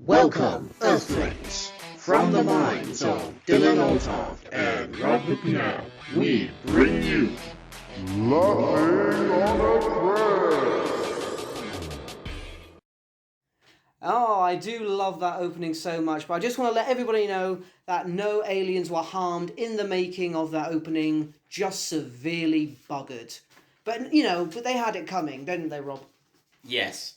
Welcome, Earthlings! From the minds of Dylan Oltoft and Rob McNabb, we bring you Laughing on a Prayer! Oh, I do love that opening so much, but I just want to let everybody know that no aliens were harmed in the making of that opening, just severely buggered. But they had it coming, didn't they, Rob? Yes.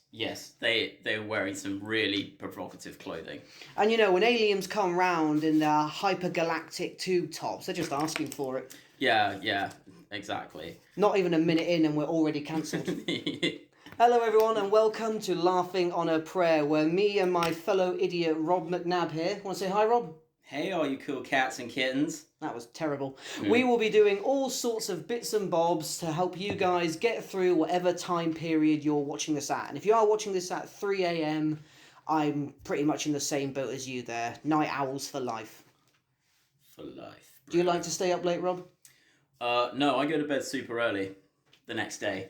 They were wearing some really provocative clothing. And when aliens come round in their hypergalactic tube tops, they're just asking for it. Yeah, exactly. Not even a minute in and we're already cancelled. Hello everyone and welcome to Laughing on a Prayer, where me and my fellow idiot Rob McNabb here. Want to say hi, Rob? Hey, all you cool cats and kittens. That was terrible. We will be doing all sorts of bits and bobs to help you guys get through whatever time period you're watching this at. And if you are watching this at 3 a.m, I'm pretty much in the same boat as you there. Night owls for life. For life. Do you like to stay up late, Rob? No, I go to bed super early the next day.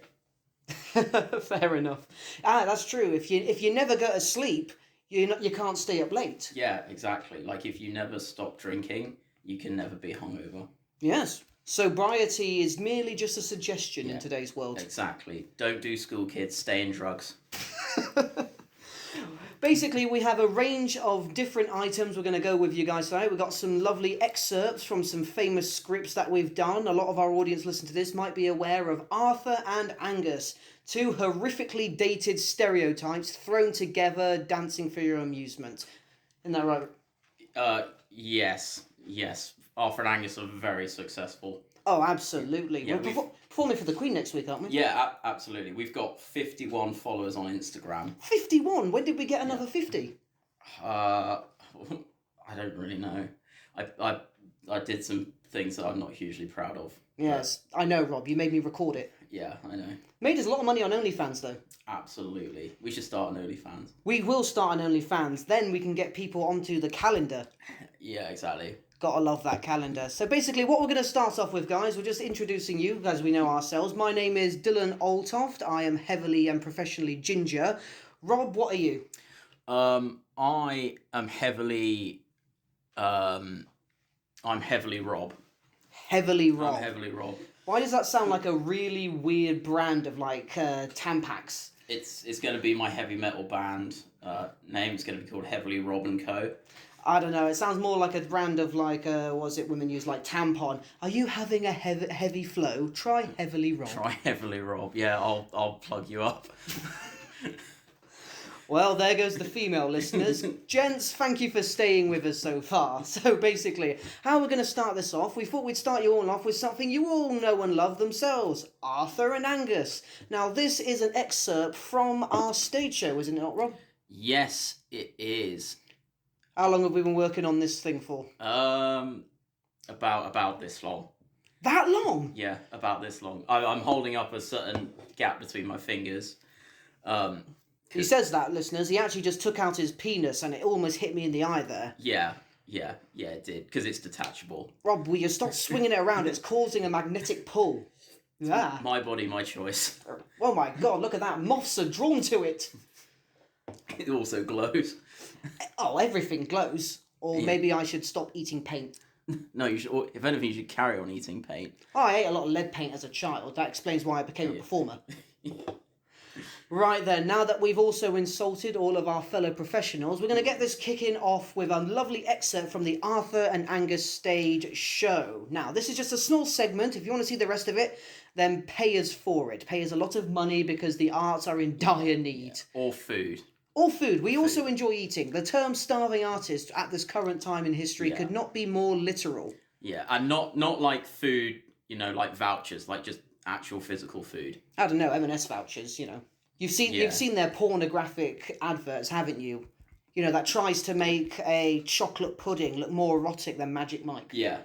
Fair enough. That's true. If you never go to sleep, you can't stay up late. Yeah, exactly. Like if you never stop drinking, you can never be hungover. Yes. Sobriety is merely just a suggestion in today's world. Exactly. Don't do school kids, stay in drugs. Basically, we have a range of different items we're going to go with you guys today. We've got some lovely excerpts from some famous scripts that we've done. A lot of our audience listening to this might be aware of Arthur and Angus, two horrifically dated stereotypes thrown together, dancing for your amusement. Isn't that right? Yes. Arthur and Angus are very successful. Oh, absolutely. Yeah, we're performing for the Queen next week, aren't we? Yeah, absolutely. We've got 51 followers on Instagram. 51? When did we get another 50? I don't really know. I did some things that I'm not hugely proud of. Yes, I know, Rob. You made me record it. Yeah, I know. Made us a lot of money on OnlyFans, though. Absolutely. We should start an OnlyFans. We will start an OnlyFans. Then we can get people onto the calendar. Yeah, exactly. Gotta love that calendar. So basically what we're going to start off with, guys, we're just introducing you as we know ourselves. My name is Dylan Oltoft. I am heavily and professionally ginger. Rob, what are you? I am heavily... I'm heavily Rob. Heavily Rob. I'm heavily Rob. Why does that sound like a really weird brand of, Tampax? It's going to be my heavy metal band. Name's going to be called Heavily Rob and Co. I don't know. It sounds more like a brand of women use like tampon. Are you having a heavy flow? Try Heavily Rob. Try Heavily Rob. Yeah, I'll plug you up. Well, there goes the female listeners. Gents, thank you for staying with us so far. So basically, how we're going to start this off, we thought we'd start you all off with something you all know and love themselves, Arthur and Angus. Now, this is an excerpt from our stage show, isn't it not, Rob? Yes, it is. How long have we been working on this thing for? About this long. That long? Yeah, about this long. I'm holding up a certain gap between my fingers. He says that, listeners. He actually just took out his penis and it almost hit me in the eye there. Yeah, it did, because it's detachable. Rob, will you stop swinging it around? It's causing a magnetic pull. Yeah. My body, my choice. Oh my god, look at that. Moths are drawn to it. It also glows. Oh, everything glows. Or maybe I should stop eating paint. No, you should. Or if anything, you should carry on eating paint. Oh, I ate a lot of lead paint as a child. That explains why I became a performer. Right then, now that we've also insulted all of our fellow professionals, we're going to get this kicking off with a lovely excerpt from the Arthur and Angus stage show. Now, this is just a small segment. If you want to see the rest of it, then pay us for it. Pay us a lot of money because the arts are in dire need. Yeah. Or food. Or food. We also enjoy eating. The term starving artist at this current time in history could not be more literal. Yeah, and not like food, like vouchers, like just actual physical food. I don't know, M&S vouchers, You've seen their pornographic adverts, haven't you? That tries to make a chocolate pudding look more erotic than Magic Mike. Yeah,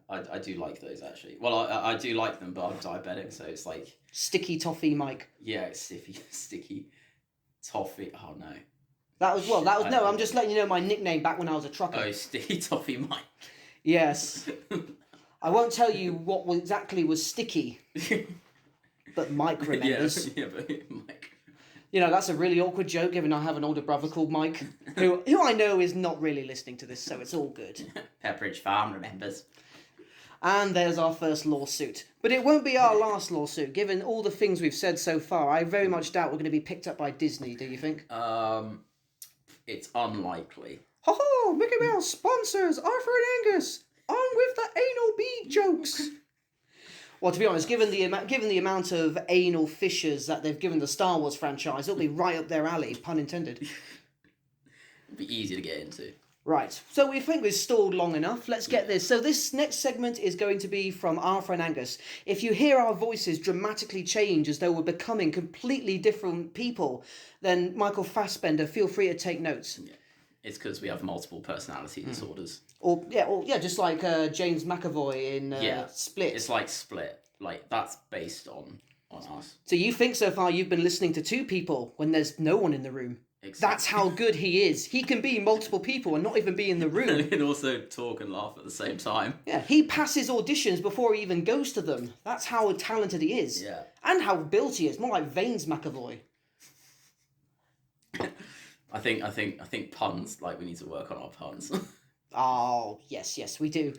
I do like those actually. Well, I do like them, but I'm diabetic, so it's like... Sticky toffee Mike. Yeah, it's sticky toffee. Oh no. I'm just letting you know my nickname back when I was a trucker. Oh, Sticky Toffee Mike. Yes. I won't tell you what exactly was sticky, but Mike remembers. Yeah, but Mike. You know, that's a really awkward joke, given I have an older brother called Mike, who I know is not really listening to this, so it's all good. Pepperidge Farm remembers. And there's our first lawsuit. But it won't be our last lawsuit, given all the things we've said so far. I very much doubt we're going to be picked up by Disney, do you think? It's unlikely. Ho ho! Mickey Mouse sponsors Arthur and Angus! On with the anal bead jokes! Well, to be honest, given the amount of anal fissures that they've given the Star Wars franchise, it'll be right up their alley, pun intended. It'll be easy to get into. Right, so we think we've stalled long enough. Let's get this. So this next segment is going to be from Arthur and Angus. If you hear our voices dramatically change as though we're becoming completely different people, then Michael Fassbender, feel free to take notes. Yeah. It's because we have multiple personality disorders. Or just like James McAvoy in Split. It's like Split. Like, that's based on us. So you think so far you've been listening to two people when there's no one in the room. Exactly. That's how good he is. He can be multiple people and not even be in the room. And he can also talk and laugh at the same time. Yeah, he passes auditions before he even goes to them. That's how talented he is. Yeah. And how built he is. More like Vane's McAvoy. I think puns, like, we need to work on our puns. Oh, yes, we do.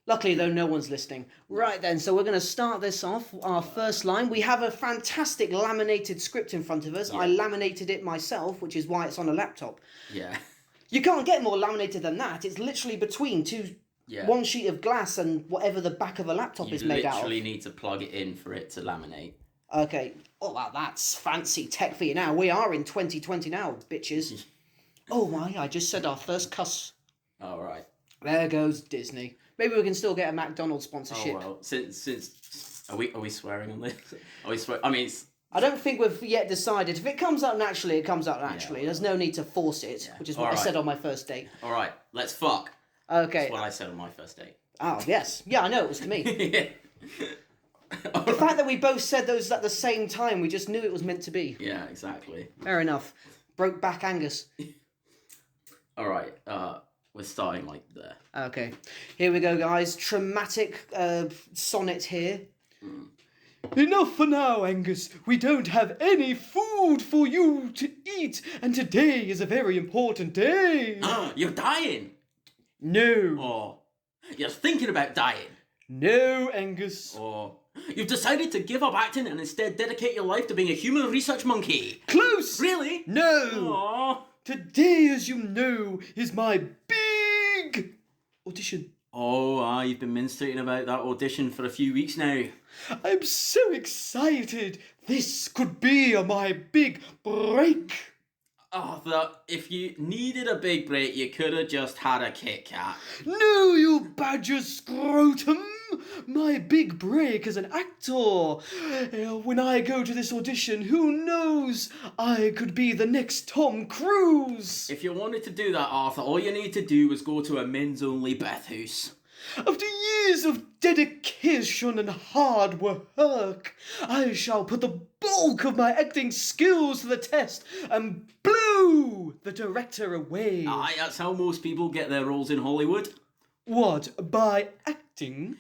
Luckily, though, no one's listening. Right then, so we're going to start this off. Our first line. We have a fantastic laminated script in front of us. Yeah. I laminated it myself, which is why it's on a laptop. Yeah. You can't get more laminated than that. It's literally between one sheet of glass and whatever the back of a laptop is made out of. You literally need to plug it in for it to laminate. Okay. Oh, wow, that's fancy tech for you now. We are in 2020 now, bitches. Oh my, I just said our first cuss. All right. There goes Disney. Maybe we can still get a McDonald's sponsorship. Oh well, since are we swearing on this? Are we swear? I mean, I don't think we've yet decided. If it comes out naturally, it comes out naturally. Yeah. There's no need to force it, which is what I said on my first date. All right, let's fuck. Okay. That's what I said on my first date. Oh yes, yeah, I know it was to me. Yeah. The fact that we both said those at the same time, we just knew it was meant to be. Yeah, exactly. Fair enough. Broke back Angus. All right, we're starting like there. Okay, here we go, guys. Traumatic sonnet here. Enough for now, Angus. We don't have any food for you to eat, and today is a very important day. You're dying. No. Or you're thinking about dying. No, Angus. Or you've decided to give up acting and instead dedicate your life to being a human research monkey. Close. Really? No. Aww. Today, as you know, is my big audition. Oh, you've been minstating about that audition for a few weeks now. I'm so excited. This could be my big break. Arthur, if you needed a big break, you could have just had a Kit Kat. No, you badger scrotum. My big break as an actor. When I go to this audition, who knows? I could be the next Tom Cruise. If you wanted to do that, Arthur, all you need to do was go to a men's-only bathhouse. After years of dedication and hard work, I shall put the bulk of my acting skills to the test and blow the director away. Aye, that's how most people get their roles in Hollywood. What, by acting?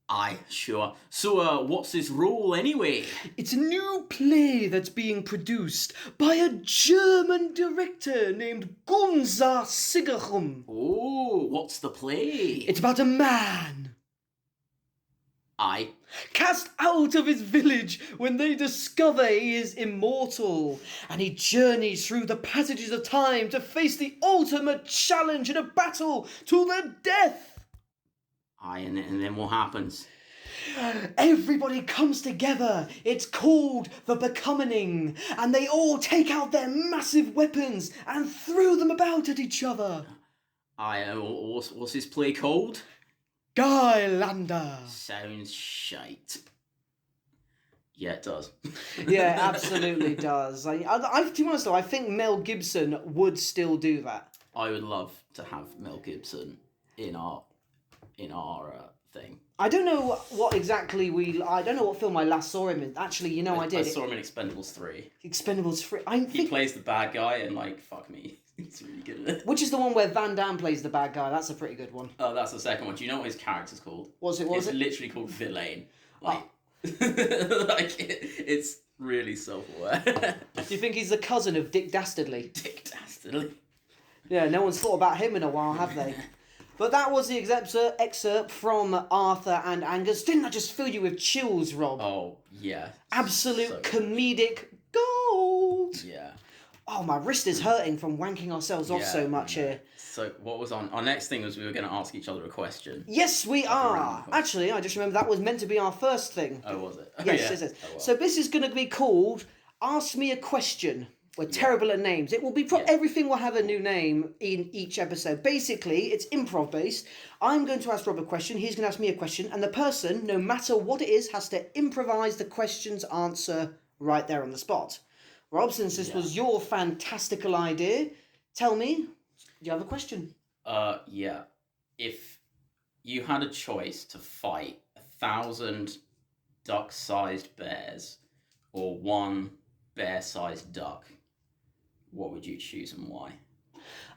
Aye, sure. So, what's this role anyway? It's a new play that's being produced by a German director named Gunzar Sigerum. Oh, what's the play? It's about a man Aye. cast out of his village when they discover he is immortal, and he journeys through the passages of time to face the ultimate challenge in a battle to the death. Aye, and then what happens? Everybody comes together. It's called the Becoming, and they all take out their massive weapons and throw them about at each other. Aye, what's this play called? Skylander. Sounds shite. Yeah, it does. Yeah, absolutely does. To be honest though, I think Mel Gibson would still do that. I would love to have Mel Gibson in our thing. I don't know what exactly I don't know what film I last saw him in. Actually, you know I did. I saw him in Expendables 3. Expendables 3. He plays the bad guy and, like, fuck me. He's really good at it. Which is the one where Van Damme plays the bad guy. That's a pretty good one. Oh, that's the second one. Do you know what his character's called? Was it? It's literally called Villain. Like, like it's really self-aware. Do you think he's the cousin of Dick Dastardly? Dick Dastardly. Yeah, no one's thought about him in a while, have they? But that was the excerpt from Arthur and Angus. Didn't I just fill you with chills, Rob? Oh, yeah. Absolute So- comedic gold. Yeah. Oh, my wrist is hurting from wanking ourselves off Yeah, so much I know. here. So what was on? Our next thing was we were going to ask each other a question. Yes, we Like a random are. question. Actually, I just remember that was meant to be our first thing. Oh, was it? Oh, Yes, yeah. yes, yes. Oh, well. So this is going to be called Ask Me a Question. We're terrible at names. It will be Yeah. everything will have a new name in each episode. Basically, it's improv based. I'm going to ask Rob a question. He's going to ask me a question, and the person, no matter what it is, has to improvise the question's answer right there on the spot. Rob, since this was your fantastical idea, tell me, do you have a question? Yeah. If you had a choice to fight 1,000 duck-sized bears or one bear-sized duck, what would you choose and why?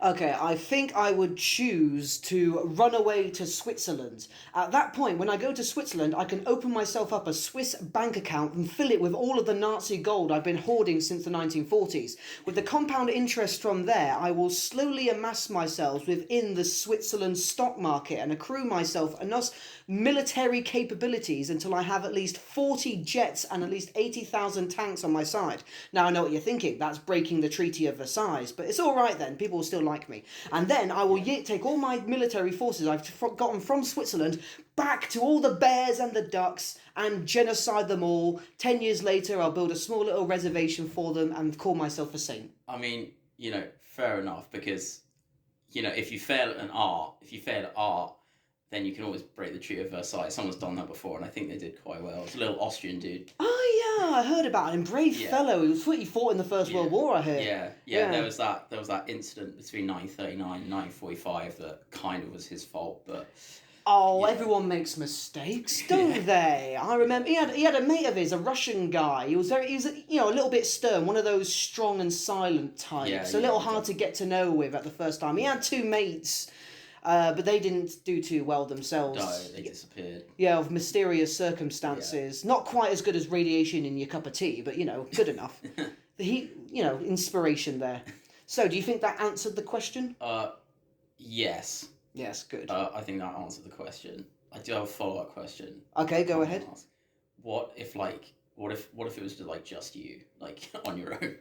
Okay, I think I would choose to run away to Switzerland. At that point, when I go to Switzerland, I can open myself up a Swiss bank account and fill it with all of the Nazi gold I've been hoarding since the 1940s. With the compound interest from there, I will slowly amass myself within the Switzerland stock market and accrue myself enough military capabilities until I have at least 40 jets and at least 80,000 tanks on my side. Now, I know what you're thinking. That's breaking the Treaty of Versailles, but it's all right then. People will still like me. And then I will take all my military forces I've gotten from Switzerland back to all the bears and the ducks and genocide them all. 10 years later, I'll build a small little reservation for them and call myself a saint. I mean, fair enough, because, if you fail at art, then you can always break the Treaty of Versailles. Someone's done that before, and I think they did quite well. It's a little Austrian dude. Oh yeah, I heard about him. Brave fellow. He fought in the First World War, I heard. Yeah. There was that incident between 1939 and 1945 that kind of was his fault, but Oh, everyone makes mistakes, don't they? I remember he had a mate of his, a Russian guy. He was a little bit stern, one of those strong and silent types. A little hard to get to know with at the first time. He had two mates. But they didn't do too well themselves. No, they disappeared. Yeah, of mysterious circumstances. Not quite as good as radiation in your cup of tea, but, good enough. Inspiration there. So, do you think that answered the question? Yes. Yes, good. I think that answered the question. I do have a follow-up question. Okay, go ahead. What if it was just you, on your own?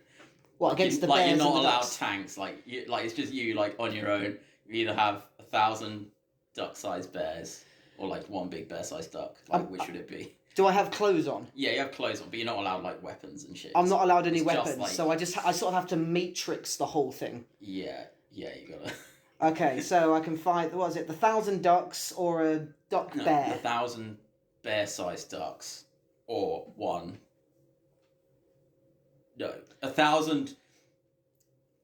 What, against the bears you're and not the allowed ducks? tanks, it's just you, on your own. You either have 1,000 duck-sized bears or one big bear-sized duck. Which would it be? Do I have clothes on? Yeah, you have clothes on, but you're not allowed weapons and shit. I'm not allowed any It's just, weapons, so I sort of have to matrix the whole thing. Yeah, you gotta. Okay, so I can fight. What is it? The 1,000 ducks or a duck bear? 1,000 bear-sized ducks or one. No, 1,000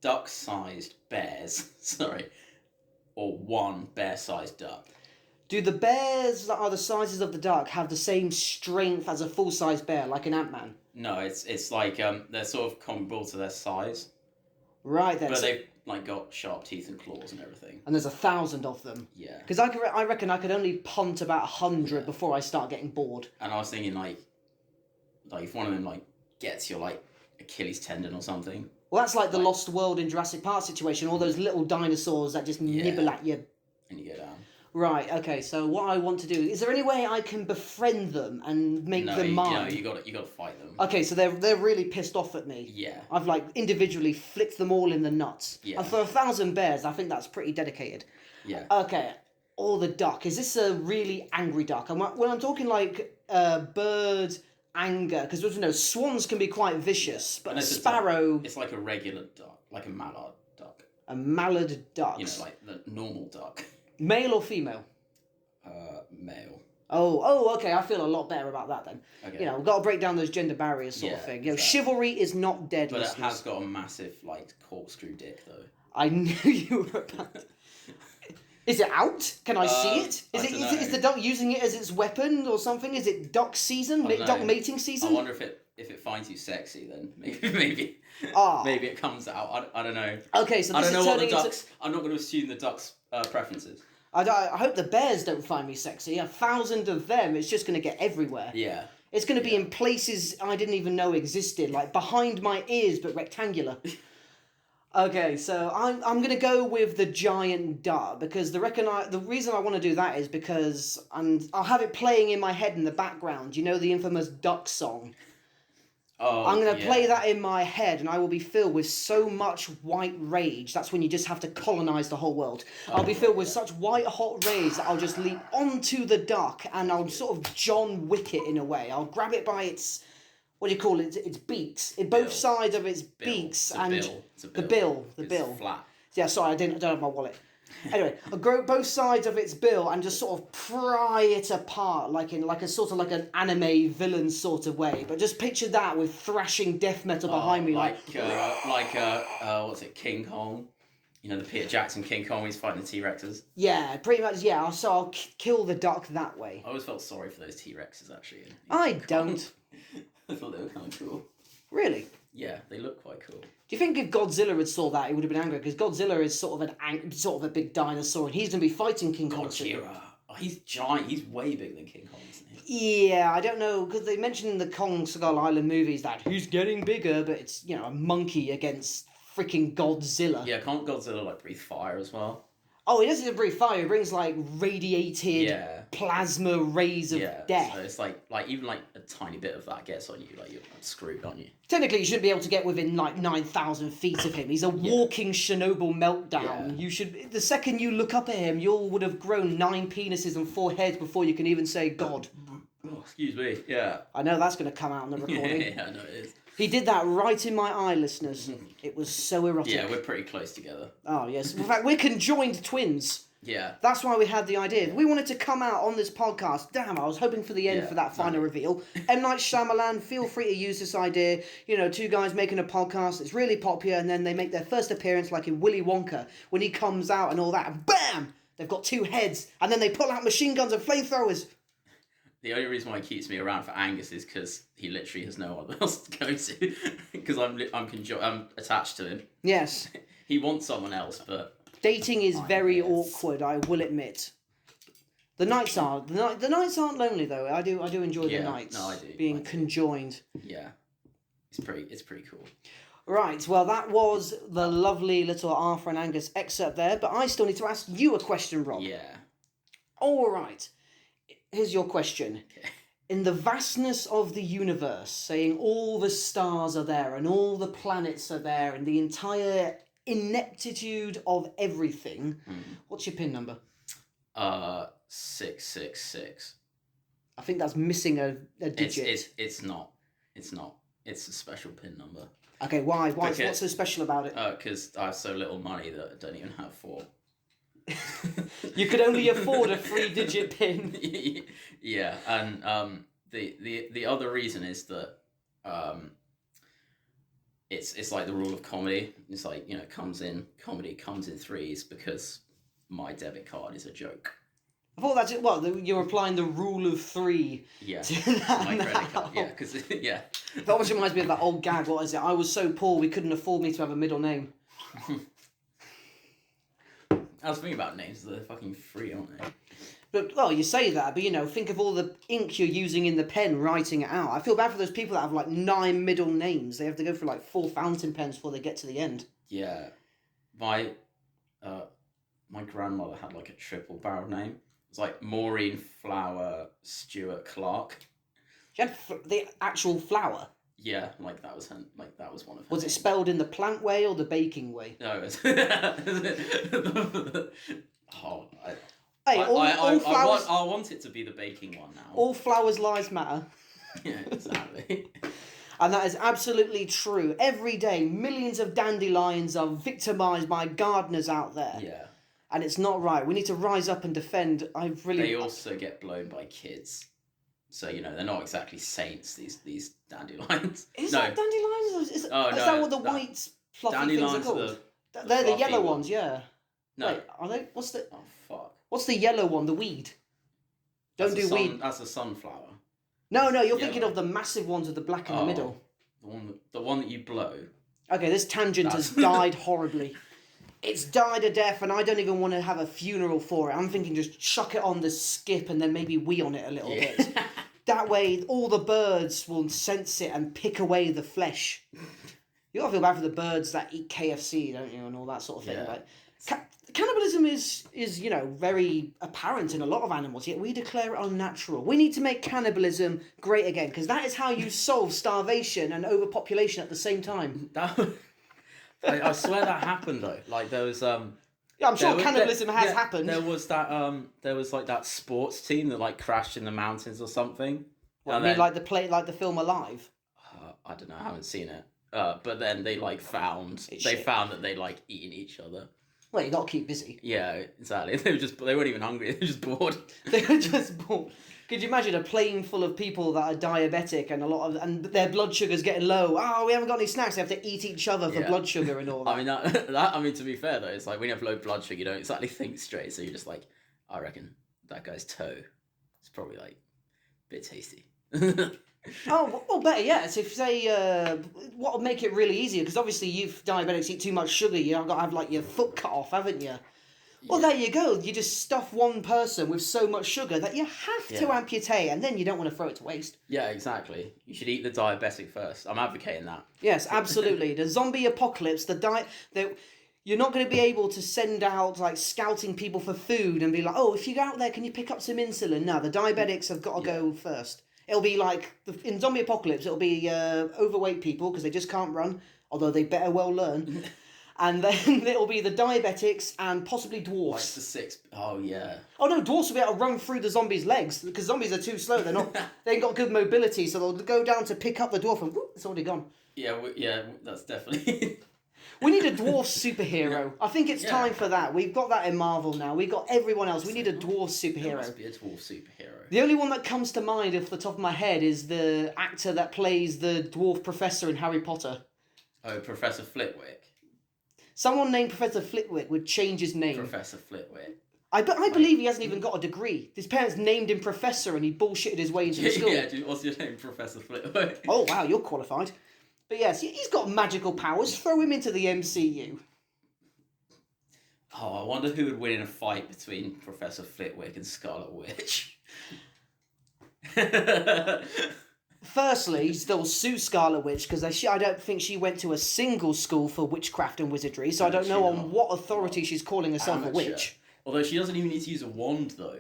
duck-sized bears. Sorry, or one bear-sized duck. Do the bears that are the sizes of the duck have the same strength as a full-size bear, like an Ant-Man? No, it's they're sort of comparable to their size, Right then. but they've got sharp teeth and claws and everything. And there's 1,000 of them. Yeah. Because I reckon I could only punt about 100 before I start getting bored. And I was thinking if one of them gets your Achilles tendon or something. Well, that's like the Lost World in Jurassic Park situation. All those little dinosaurs that just nibble at you. And you go down. Right. Okay. So what I want to do is there any way I can befriend them and make them mine? No, you got to fight them. Okay. So they're really pissed off at me. Yeah. I've individually flicked them all in the nuts. Yeah. And for 1,000 bears, I think that's pretty dedicated. Yeah. Okay. Or the duck. Is this a really angry duck? And when I'm talking bird anger, because swans can be quite vicious, but a sparrow. It's like a regular duck, like a mallard duck. A mallard duck. The normal duck. Male or female? Male. Oh, okay. I feel a lot better about that then. Okay. We've got to break down those gender barriers sort of thing. exactly. Chivalry is not dead, But listeners. it has got a massive corkscrew dick though. I knew you were about to... Is it out? Can I see it? Is the duck using it as its weapon or something? Is it duck season? Duck mating season? I wonder if it finds you sexy, then maybe maybe it comes out. I don't know. Okay, so this I don't know what the turning ducks. I'm not going to assume the ducks' preferences. I hope the bears don't find me sexy. 1,000 of them, it's just going to get everywhere. Yeah. It's going to be in places I didn't even know existed, like behind my ears, but rectangular. Okay, so I'm going to go with the giant duck because the reason I want to do that is because I'll have it playing in my head in the background. You know the infamous duck song. Oh, I'm going to play that in my head, and I will be filled with so much white rage. That's when you just have to colonize the whole world. I'll be filled with such white hot rage that I'll just leap onto the duck, and I'll sort of John Wick it in a way. I'll grab it by its, what do you call it? Its beaks, both sides of its beaks, and the bill. It's flat. Yeah, sorry, I don't have my wallet. Anyway, I'll grow both sides of its bill and just sort of pry it apart, like a sort of like an anime villain sort of way. But just picture that with thrashing death metal behind me, what's it, King Kong? You know, the Peter Jackson King Kong. He's fighting the T-Rexes. Yeah, pretty much. Yeah, so I'll kill the duck that way. I always felt sorry for those T-Rexes actually. I don't. I thought they were kind of cool. Really? Yeah, they look quite cool. Do you think if Godzilla had saw that, he would have been angry? Because Godzilla is sort of a big dinosaur, and he's going to be fighting King Kong. Godzilla. Oh, he's giant. He's way bigger than King Kong, isn't he? Yeah, I don't know, because they mentioned in the Kong Skull Island movies that he's getting bigger, but it's, you know, a monkey against freaking Godzilla. Yeah, can't Godzilla, like, breathe fire as well? Oh, he doesn't breathe fire, he brings, like, radiated plasma rays of death. So it's like even like a tiny bit of that gets on you, like you're screwed, aren't you? Technically, you shouldn't be able to get within, like, 9,000 feet of him. He's a walking Chernobyl meltdown. Yeah. You should, the second you look up at him, you would have grown 9 penises and 4 heads before you can even say God. Oh, excuse me, yeah. I know that's going to come out in the recording. Yeah, I know it is. He did that right in my eye, listeners. It was so erotic. Yeah, we're pretty close together. Oh, yes. In fact, we're conjoined twins. Yeah. That's why we had the idea. We wanted to come out on this podcast. Damn, I was hoping for the end for that final reveal. M. Night Shyamalan, feel free to use this idea. You know, 2 guys making a podcast. It's really popular, and then they make their first appearance like in Willy Wonka, when he comes out and all that, and BAM! They've got 2 heads, and then they pull out machine guns and flamethrowers. The only reason why he keeps me around for Angus is because he literally has no one else to go to. Because I'm attached to him. Yes. He wants someone else, but dating is very awkward, I will admit. The nights aren't lonely though. I do enjoy the nights. No, I do. Being conjoined. Yeah. It's pretty cool. Right, well that was the lovely little Arthur and Angus excerpt there, but I still need to ask you a question, Rob. Yeah. All right. Here's your question. Okay. In the vastness of the universe, saying all the stars are there and all the planets are there and the entire ineptitude of everything, what's your PIN number? 666. I think that's missing a digit. It's not. It's a special PIN number. Okay, why? What's so special about it? Because I have so little money that I don't even have 4. You could only afford a 3-digit PIN. Yeah, and the other reason is that it's like the rule of comedy. It's like, you know, comedy comes in 3s because my debit card is a joke. I thought that's it. Well, you're applying the rule of 3. Yeah, to that my credit card. Yeah, because yeah. That always reminds me of that old gag. What is it? I was so poor we couldn't afford me to have a middle name. I was thinking about names. They're fucking free, aren't they? But, well, you say that, but, you know, think of all the ink you're using in the pen writing it out. I feel bad for those people that have, like, 9 middle names. They have to go through, like, 4 fountain pens before they get to the end. Yeah. My grandmother had, like, a triple barrel name. It was, like, Maureen Flower Stewart Clark. She had the actual flower? Yeah, like, that was one of her Was names. it spelled in the plant way or the baking way? No, it was... I want it to be the baking one now. All flowers' lives matter. Yeah, exactly. And that is absolutely true. Every day, millions of dandelions are victimised by gardeners out there. Yeah. And it's not right. We need to rise up and defend. They also get blown by kids. So, you know, they're not exactly saints, these dandelions. Is that dandelions? Is that what the white fluffy things are called? They're the yellow ones, yeah. No. Wait, are they? What's the... Oh, fuck. What's the yellow one? The weed. Weed. That's a sunflower. No, you're thinking of the massive ones with the black in the middle. The one that you blow. Okay, this tangent has died horribly. It's died a death, and I don't even want to have a funeral for it. I'm thinking just chuck it on the skip and then maybe wee on it a little bit. That way, all the birds will sense it and pick away the flesh. You gotta feel bad for the birds that eat KFC, don't you, and all that sort of thing. Yeah. Like, cannibalism is very apparent in a lot of animals, yet we declare it unnatural. We need to make cannibalism great again, because that is how you solve starvation and overpopulation at the same time. I swear that happened though. Like there was Yeah, I'm sure cannibalism has happened. There was like that sports team that like crashed in the mountains or something. What, you mean like the film Alive? I don't know. I haven't seen it. But then they like found shit. that they like eating each other. Well, you got to keep busy. Yeah, exactly. They weren't even hungry. They were just bored. They were just bored. Could you imagine a plane full of people that are diabetic and their blood sugar's getting low? Oh, we haven't got any snacks. They have to eat each other for blood sugar and all that. I mean, I mean, to be fair though, it's like when you have low blood sugar, you don't exactly think straight. So you're just like, I reckon that guy's toe is probably like a bit tasty. Oh, well, better yet, if say, what would make it really easier, because obviously you've diabetics eat too much sugar, you've got to have like your foot cut off, haven't you? Well, there you go. You just stuff one person with so much sugar that you have to amputate, and then you don't want to throw it to waste. Yeah, exactly. You should eat the diabetic first. I'm advocating that. Yes, absolutely. The zombie apocalypse, you're not going to be able to send out like scouting people for food and be like, oh, if you go out there, can you pick up some insulin? No, the diabetics have got to go first. It'll be like, in zombie apocalypse, it'll be overweight people because they just can't run, although they better well learn. And then it'll be the diabetics and possibly dwarfs. Like the six. Oh, yeah. Oh, no, dwarfs will be able to run through the zombies' legs because zombies are too slow. They ain't got good mobility, so they'll go down to pick up the dwarf and whoop, it's already gone. Yeah, that's definitely... We need a dwarf superhero. I think it's time for that. We've got that in Marvel now. We've got everyone else. We need a dwarf superhero. There must be a dwarf superhero. The only one that comes to mind off the top of my head is the actor that plays the dwarf professor in Harry Potter. Oh, Professor Flitwick. Someone named Professor Flitwick would change his name. Professor Flitwick. I believe he hasn't even got a degree. His parents named him Professor and he bullshitted his way into the school. Yeah, dude, what's your name, Professor Flitwick? Oh, wow, you're qualified. But yes, he's got magical powers. Throw him into the MCU. Oh, I wonder who would win in a fight between Professor Flitwick and Scarlet Witch. Firstly, they'll sue Scarlet Witch because I don't think she went to a single school for witchcraft and wizardry, so I don't know on what authority she's calling herself a witch. Although she doesn't even need to use a wand, though.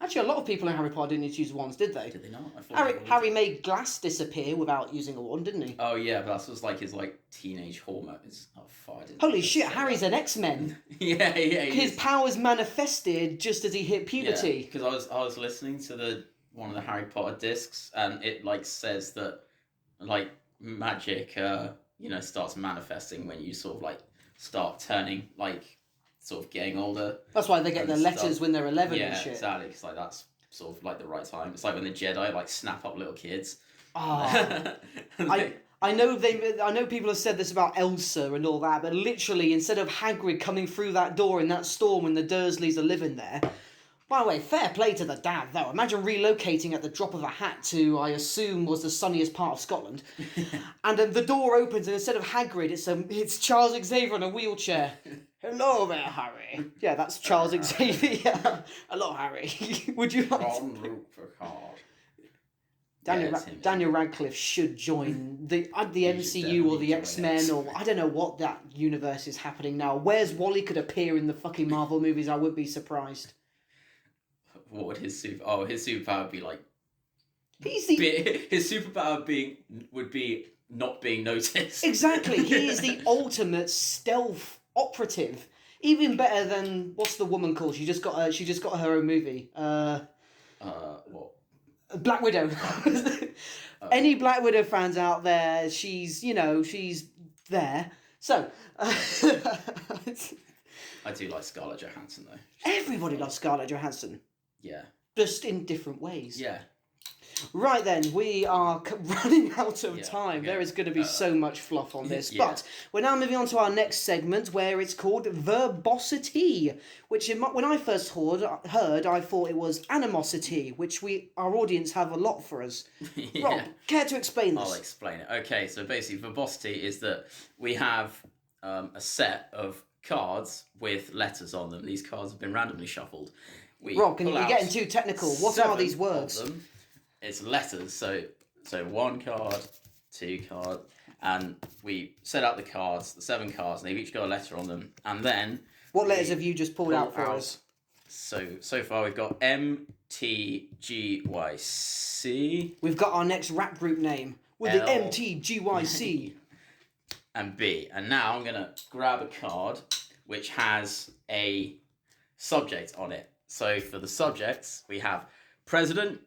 Actually, a lot of people in Harry Potter didn't need to use wands, did they? Did they not? I thought Harry made glass disappear without using a wand, didn't he? Oh yeah, but that was like his teenage hormones. Oh fuck! Holy shit, Harry's an X-Men. yeah. His powers manifested just as he hit puberty. Because I was listening to one of the Harry Potter discs, and it says that magic starts manifesting when you sort of start turning sort of getting older. That's why they get their letters when they're 11 and shit. Yeah, exactly. Because that's sort of the right time. It's like when the Jedi snap up little kids. Oh. I know people have said this about Elsa and all that, but literally instead of Hagrid coming through that door in that storm when the Dursleys are living there. By the way, fair play to the dad though. Imagine relocating at the drop of a hat to, I assume, was the sunniest part of Scotland. And then the door opens and instead of Hagrid, it's Charles Xavier in a wheelchair. Hello there, Harry. Yeah, that's Charles Xavier. Yeah. Hello, Harry. Would you like to... Daniel Radcliffe should join the MCU or the X-Men or I don't know what that universe is happening now. Where's Wally could appear in the fucking Marvel movies? I would be surprised. What would his super? Oh, his superpower would be his superpower would be not being noticed. Exactly. He is the ultimate stealth operative. Even better than what's the woman called? She just got her own movie. What? Black Widow. Any Black Widow fans out there? She's there. So. I do like Scarlett Johansson though. Everybody loves Scarlett Johansson. Yeah. Just in different ways. Yeah. Right then, we are running out of time. There is going to be so much fluff on this. Yeah. But we're now moving on to our next segment where it's called verbosity, which when I first heard, I thought it was animosity, which our audience have a lot for us. Yeah. Rob, care to explain this? I'll explain it. Okay, so basically verbosity is that we have a set of cards with letters on them. These cards have been randomly shuffled. Rob, you're getting too technical. What are these words? it's letters. So one card, two card, and we set out the cards, the 7 cards, and they've each got a letter on them. And then What letters have you just pulled out for out- us? so far we've got M, T, G, Y, C, We've got our next rap group name with the L. MTGYC. and B. And now I'm gonna grab a card which has a subject on it. So for the subjects, we have president,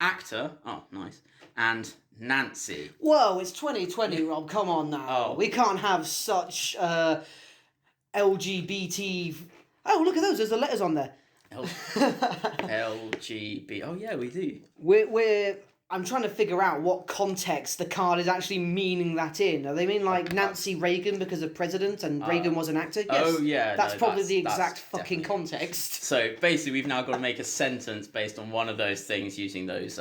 actor, oh nice, and Nancy. Whoa, it's 2020, Rob. Come on now. Oh. We can't have such LGBT. Oh, look at those. There's the letters on there. LGB. Oh yeah, we do. I'm trying to figure out what context the card is actually meaning that in. Are they mean like Nancy Reagan because of president and Reagan was an actor? Yes. Oh yeah. That's no, probably the that's exact fucking definitely- context. So basically, we've now got to make a sentence based on one of those things using those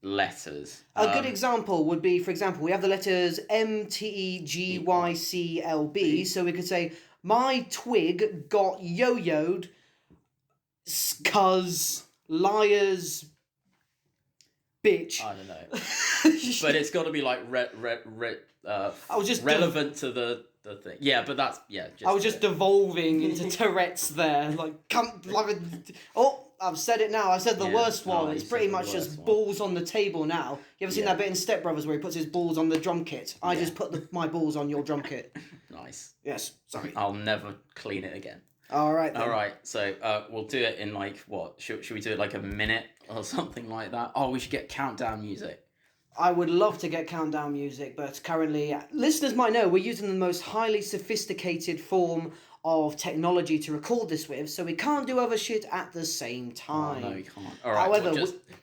letters. A good example would be, for example, we have the letters MTGYCLB, so we could say, my twig got yo-yoed cuz liars bitch. I don't know, but it's got to be like I was just relevant to the thing. Yeah, but that's I was just devolving into Tourette's there. Like, come, like, oh, I've said it now. I've said the Yeah. worst one. Oh, It's you pretty said the much worst just one. balls on the table now. You ever seen Yeah. that bit in Step Brothers where he puts his balls on the drum kit? I just put my balls on your drum kit. nice. Yes, sorry. I'll never clean it again. All right then. All right, so we'll do it in like what? Should we do it like a minute or something like that? Oh, we should get countdown music. I would love to get countdown music, but currently, listeners might know we're using the most highly sophisticated form of technology to record this with, so we can't do other shit at the same Oh, time. no, we can't. All right, However,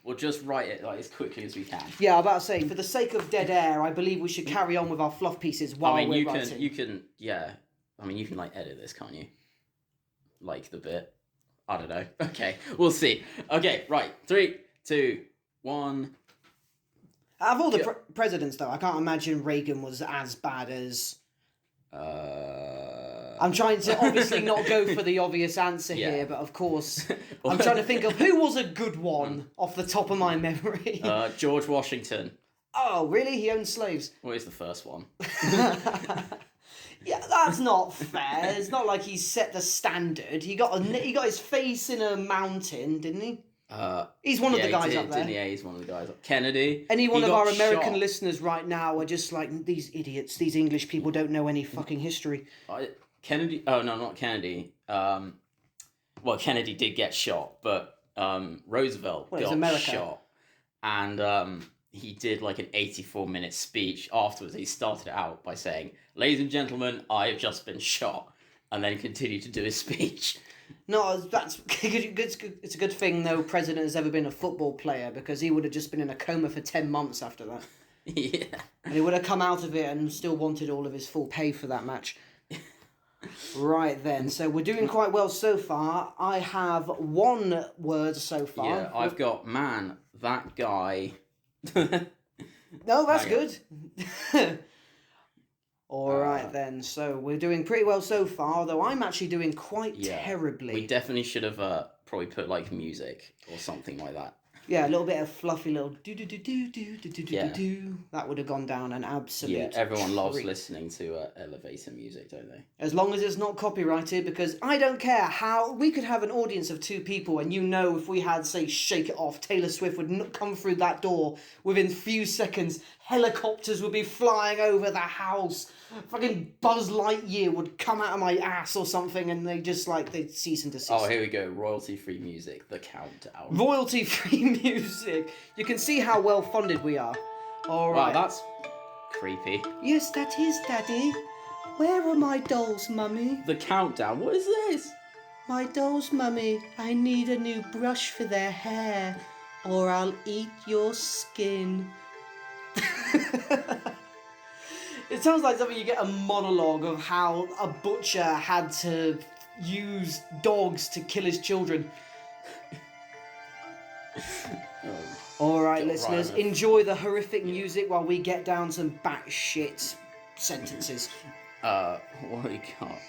we'll just write it like as quickly as we can. Yeah, I'm about to say, for the sake of dead air, I believe we should carry on with our fluff pieces while I mean, we're you writing. can, yeah. I mean, you can like edit this, can't you? Like the bit. I don't know. Okay, we'll see. Okay, right. 3, 2, 1. Out of all the presidents, though, I can't imagine Reagan was as bad as... I'm trying to obviously not go for the obvious answer Yeah. here, but of course, I'm trying to think of who was a good one off the top of my memory. George Washington. Oh, really? He owned slaves? What is the first one? Yeah, that's not fair. It's not like he set the standard. He got his face in a mountain, didn't he? He's one of the guys up there. Yeah, he's one of the guys. Kennedy. Any one he of got our American shot. listeners right now are just like, these idiots, these English people don't know any fucking history. Kennedy. Oh no, not Kennedy. Well, Kennedy did get shot, but Roosevelt Well, it's got America. shot, and he did like an 84-minute speech afterwards. He started it out by saying, "Ladies and gentlemen, I have just been shot," and then continued to do his speech. No, that's it's a good thing no president has ever been a football player, because he would have just been in a coma for 10 months after that. Yeah. And he would have come out of it and still wanted all of his full pay for that match. Right then, so we're doing quite well so far. I have one word so far. Yeah, I've got man, that guy. No, that's Hang on. good. All right then, so we're doing pretty well so far, though I'm actually doing quite terribly. We definitely should have probably put like music or something like that. Yeah, a little bit of fluffy little do do do do do do do do Yeah. do. That would have gone down an absolute. Yeah, everyone loves treat. listening to elevator music, don't they? As long as it's not copyrighted, because I don't care how we could have an audience of 2 people, and if we had, say, Shake It Off, Taylor Swift would not come through that door within few seconds. Helicopters would be flying over the house. Fucking Buzz Lightyear would come out of my ass or something, and they'd cease and desist. Oh, here we go. Royalty-free music. The countdown. Royalty-free music. You can see how well funded we are. All Wow, right. that's creepy. Yes, that is, Daddy. Where are my dolls, Mummy? The countdown. What is this? My dolls, Mummy. I need a new brush for their hair, or I'll eat your skin. It sounds like something you get a monologue of how a butcher had to use dogs to kill his children. All right, listeners, right. enjoy the horrific music while we get down some batshit sentences. What do we got?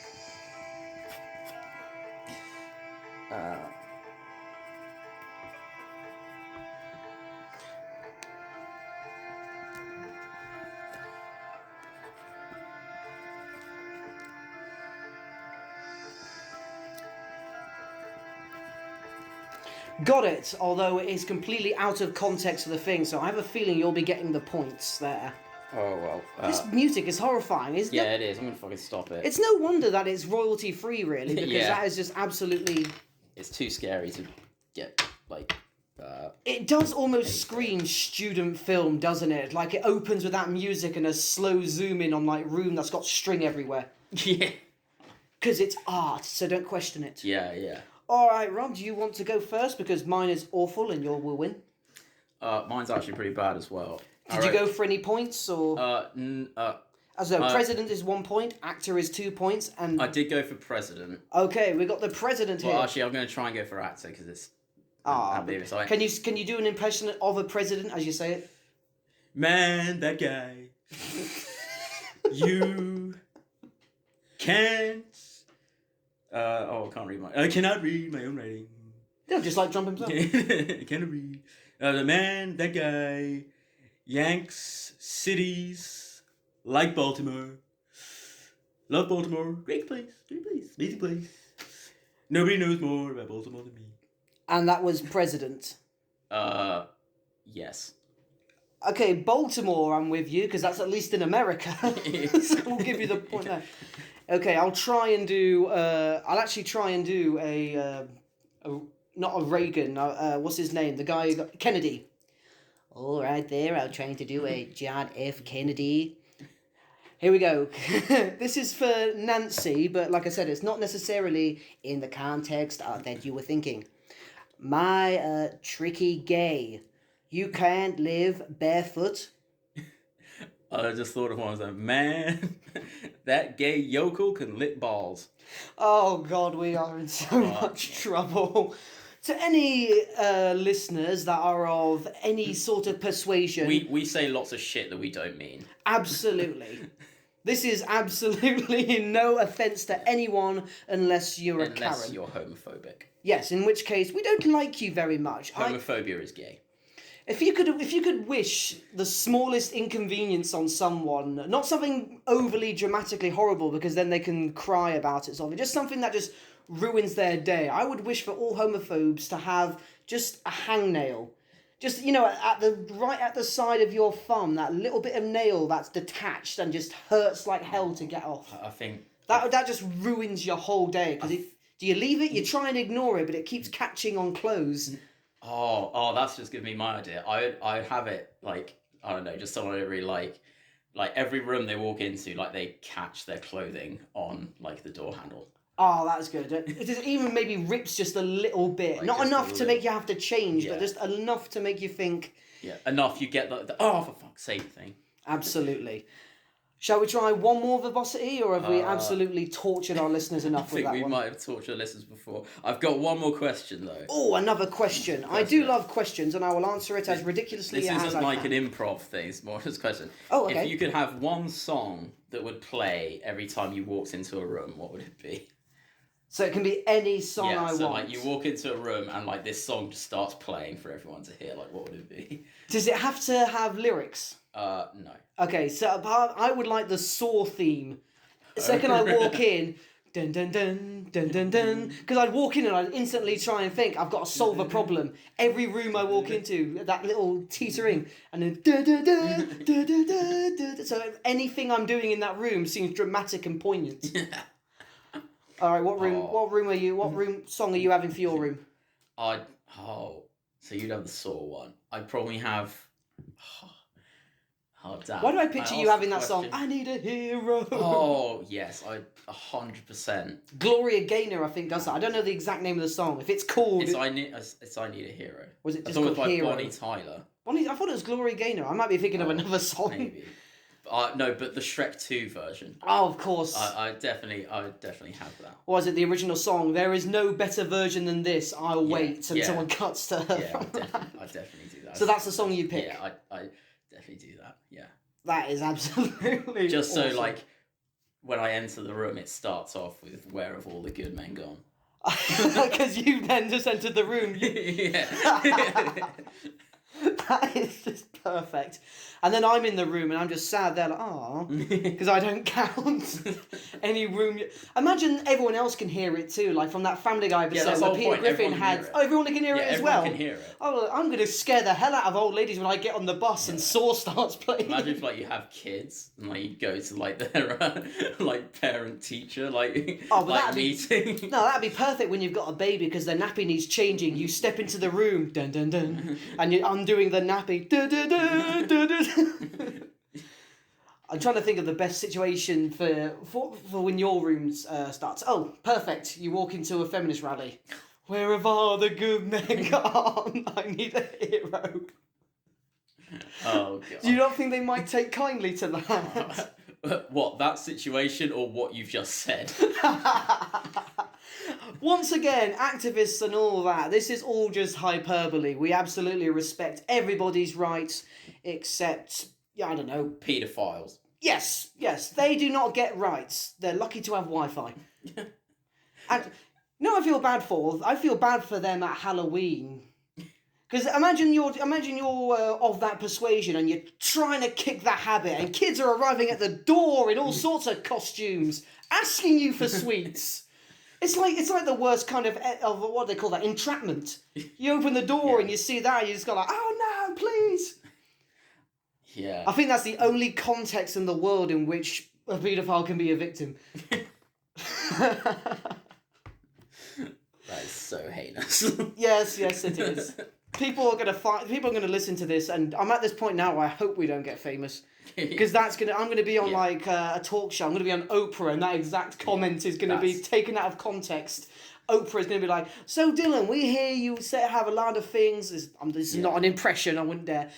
Got it, although it is completely out of context of the thing, so I have a feeling you'll be getting the points there. Oh, well. This music is horrifying, isn't Yeah, it? it is. I'm going to fucking stop it. It's no wonder that it's royalty free, really, because Yeah. that is just absolutely. It's too scary to get, like... It does almost scream student film, doesn't it? Like it opens with that music and a slow zoom in on like room that's got string everywhere. Yeah. Because it's art, so don't question it. Yeah, yeah. Alright, Rob, do you want to go first? Because mine is awful and yours will win. Mine's actually pretty bad as well. Did you go for any points? Or as a president is 1 point, actor is 2 points, and... I did go for president. Okay, we got the president here. Well, actually, I'm going to try and go for actor, because it's... Can you do an impression of a president as you say it? Man, that guy. You can't. I can't read I cannot read my own writing. Yeah, just like Trump himself. I cannot read. The man, that guy, yanks cities like Baltimore. Love Baltimore. Great place. Amazing place. Nobody knows more about Baltimore than me. And that was president. Yes. Okay, Baltimore, I'm with you, because that's at least in America. So we'll give you the point there. Okay, I'll try and do, I'll actually try and do not a Reagan, what's his name? The guy who got, Kennedy. All right there, I'm trying to do a John F. Kennedy. Here we go. This is for Nancy, but like I said, it's not necessarily in the context that you were thinking. My tricky gay. You can't live barefoot. I just thought of one. I was like, man, that gay yokel can lick balls. Oh, God, we are in so much trouble. To any listeners that are of any sort of persuasion... We say lots of shit that we don't mean. Absolutely. This is absolutely no offence to anyone unless you're a Karen. Unless you're homophobic. Yes, in which case we don't like you very much. Homophobia is gay. If you could wish the smallest inconvenience on someone, not something overly dramatically horrible because then they can cry about it, sort of, just something that just ruins their day. I would wish for all homophobes to have just a hangnail. Just, right at the side of your thumb, that little bit of nail that's detached and just hurts like hell to get off. I think... That just ruins your whole day, because do you leave it? You try and ignore it, but it keeps catching on clothes. Oh, that's just given me my idea. I have it, like, I don't know, just someone I really like every room they walk into, like, they catch their clothing on, like, the door handle. Oh, that's good. It just even maybe rips just a little bit. Like not enough to make you have to change, Yeah. but just enough to make you think... Yeah, enough you get the oh, for fuck's sake thing. Absolutely. Shall we try one more verbosity, or have we absolutely tortured our listeners enough with that one? I think we might have tortured listeners before. I've got one more question, though. Oh, another question. I do love questions, and I will answer it as ridiculously as I can. This isn't like an improv thing, it's more just a question. Oh, okay. If you could have one song that would play every time you walked into a room, what would it be? So it can be any song I want. Like, you walk into a room and, like, this song just starts playing for everyone to hear. Like, what would it be? Does it have to have lyrics? No. Okay, so I would like the Saw theme. The second I walk in, dun dun dun dun dun dun, because I'd walk in and I'd instantly try and think I've got to solve a problem. Every room I walk into, that little teetering, and then dun dun dun dun dun dun dun. So anything I'm doing in that room seems dramatic and poignant. All right, what room? What room are you? What room song are you having for your room? So you'd have the Saw one. I'd probably have. Oh, damn. Why do I picture you having that song? I need a hero. Oh yes, 100%. Gloria Gaynor, I think, does that. I don't know the exact name of the song. If it's called, It's I need a hero. Was it just called called Hero? Bonnie Tyler. Bonnie, I thought it was Gloria Gaynor. I might be thinking of another song. Maybe. No, but the Shrek 2 version. Oh, of course. I would definitely have that. Or was it the original song? There is no better version than this. I'll wait until someone cuts to her. Yeah, I'd definitely do that. So that's the song you pick? Yeah, I definitely do that, yeah. That is absolutely just awesome. So, like, when I enter the room, it starts off with "Where have all the good men gone?" Because you then just entered the room. Yeah. That is just perfect. And then I'm in the room and I'm just sad there, like, ah, because I don't count any room. Imagine everyone else can hear it too, like from that Family Guy episode that's the where whole Peter point. Griffin Everyone can had. hear it. Oh, everyone can hear it as everyone well. can hear it. Oh, I'm going to scare the hell out of old ladies when I get on the bus and Saw starts playing. Imagine if like you have kids and like you go to like their like parent teacher like like meeting. No, that'd be perfect when you've got a baby because their nappy needs changing. You step into the room, dun dun dun, and you're undoing the nappy. Dun, dun, dun, dun, dun. I'm trying to think of the best situation for when your room starts. Oh, perfect! You walk into a feminist rally. Where have all the good men gone? I need a hero. Oh God. Do you not think they might take kindly to that? What, that situation or what you've just said? Once again, activists and all that, this is all just hyperbole. We absolutely respect everybody's rights except, I don't know. Paedophiles. Yes, they do not get rights. They're lucky to have Wi-Fi. And no, I feel bad for them at Halloween. Because imagine you're of that persuasion and you're trying to kick that habit and kids are arriving at the door in all sorts of costumes asking you for sweets. It's like the worst kind of what do they call that, entrapment. You open the door and you see that and you just go like, oh no, please. Yeah. I think that's the only context in the world in which a paedophile can be a victim. That is so heinous. Yes, it is. People are gonna listen to this, and I'm at this point now where I hope we don't get famous. Because I'm gonna be on like a talk show. I'm gonna be on Oprah, and that exact comment is gonna be taken out of context. Oprah is gonna be like, "So Dylan, we hear you have a lot of things." This is not an impression. I wouldn't dare.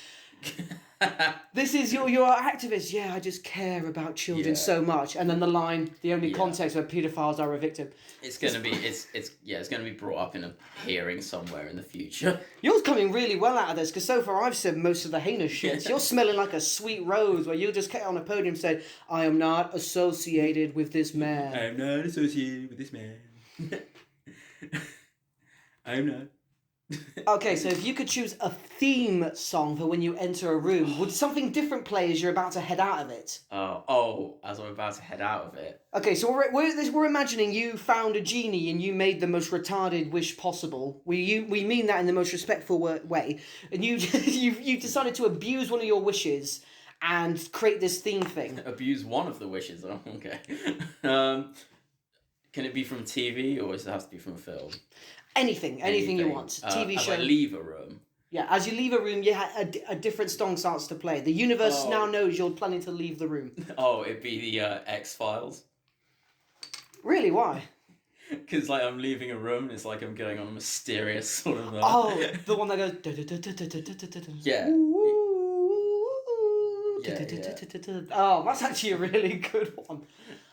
This is you're an activist. Yeah, I just care about children so much. And then the line, the only context where paedophiles are a victim. It's gonna be brought up in a hearing somewhere in the future. You're coming really well out of this because so far I've said most of the heinous shit. You're smelling like a sweet rose where you just get on a podium and say, "I am not associated with this man." I am not associated with this man. I am not. Okay, so if you could choose a theme song for when you enter a room, would something different play as you're about to head out of it? As I'm about to head out of it. Okay, so we're imagining you found a genie and you made the most retarded wish possible. We mean that in the most respectful way, and you you decided to abuse one of your wishes and create this theme thing. Abuse one of the wishes. Oh, okay. Can it be from TV or does it have to be from a film? Anything you want. TV show. As I leave a room. Yeah, as you leave a room, a different song starts to play. The universe now knows you're planning to leave the room. Oh, it'd be the X-Files. Really? Why? Because like I'm leaving a room, and it's like I'm going on a mysterious sort of. The one that goes. Yeah. Oh, that's actually a really good one.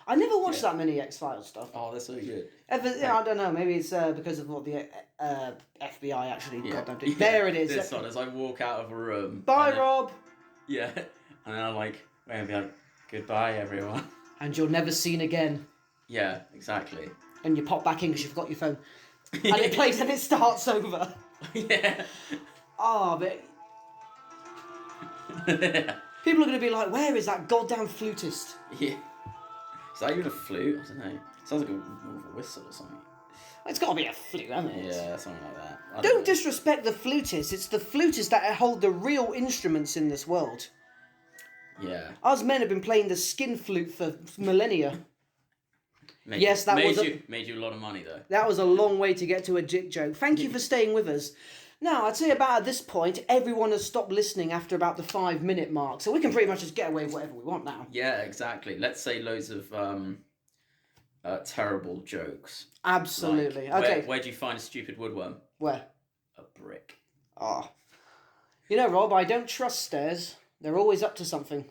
I never watched that many X-Files stuff. Oh, that's so good. I don't know. Maybe it's because of what the FBI actually got them to. Yeah. There it is. This one, as I walk out of a room. Bye, Rob. Yeah, and then I'm like, wait, be like, goodbye, everyone. And you're never seen again. Yeah, exactly. And you pop back in because you forgot your phone. And it plays and it starts over. Yeah. Oh, but people are going to be like, where is that goddamn flutist? Yeah. Is that even a flute? I don't know. It sounds like a whistle or something. It's got to be a flute, hasn't it? Yeah, something like that. Don't disrespect the flutists. It's the flutists that hold the real instruments in this world. Yeah. Us men have been playing the skin flute for millennia. Made you a lot of money though. That was a long way to get to a dick joke. Thank you for staying with us. Now, I'd say about at this point, everyone has stopped listening after about the 5-minute mark, so we can pretty much just get away with whatever we want now. Yeah, exactly. Let's say loads of terrible jokes. Absolutely. Like, okay. Where do you find a stupid woodworm? Where? A brick. Ah. You know, Rob, I don't trust stairs. They're always up to something.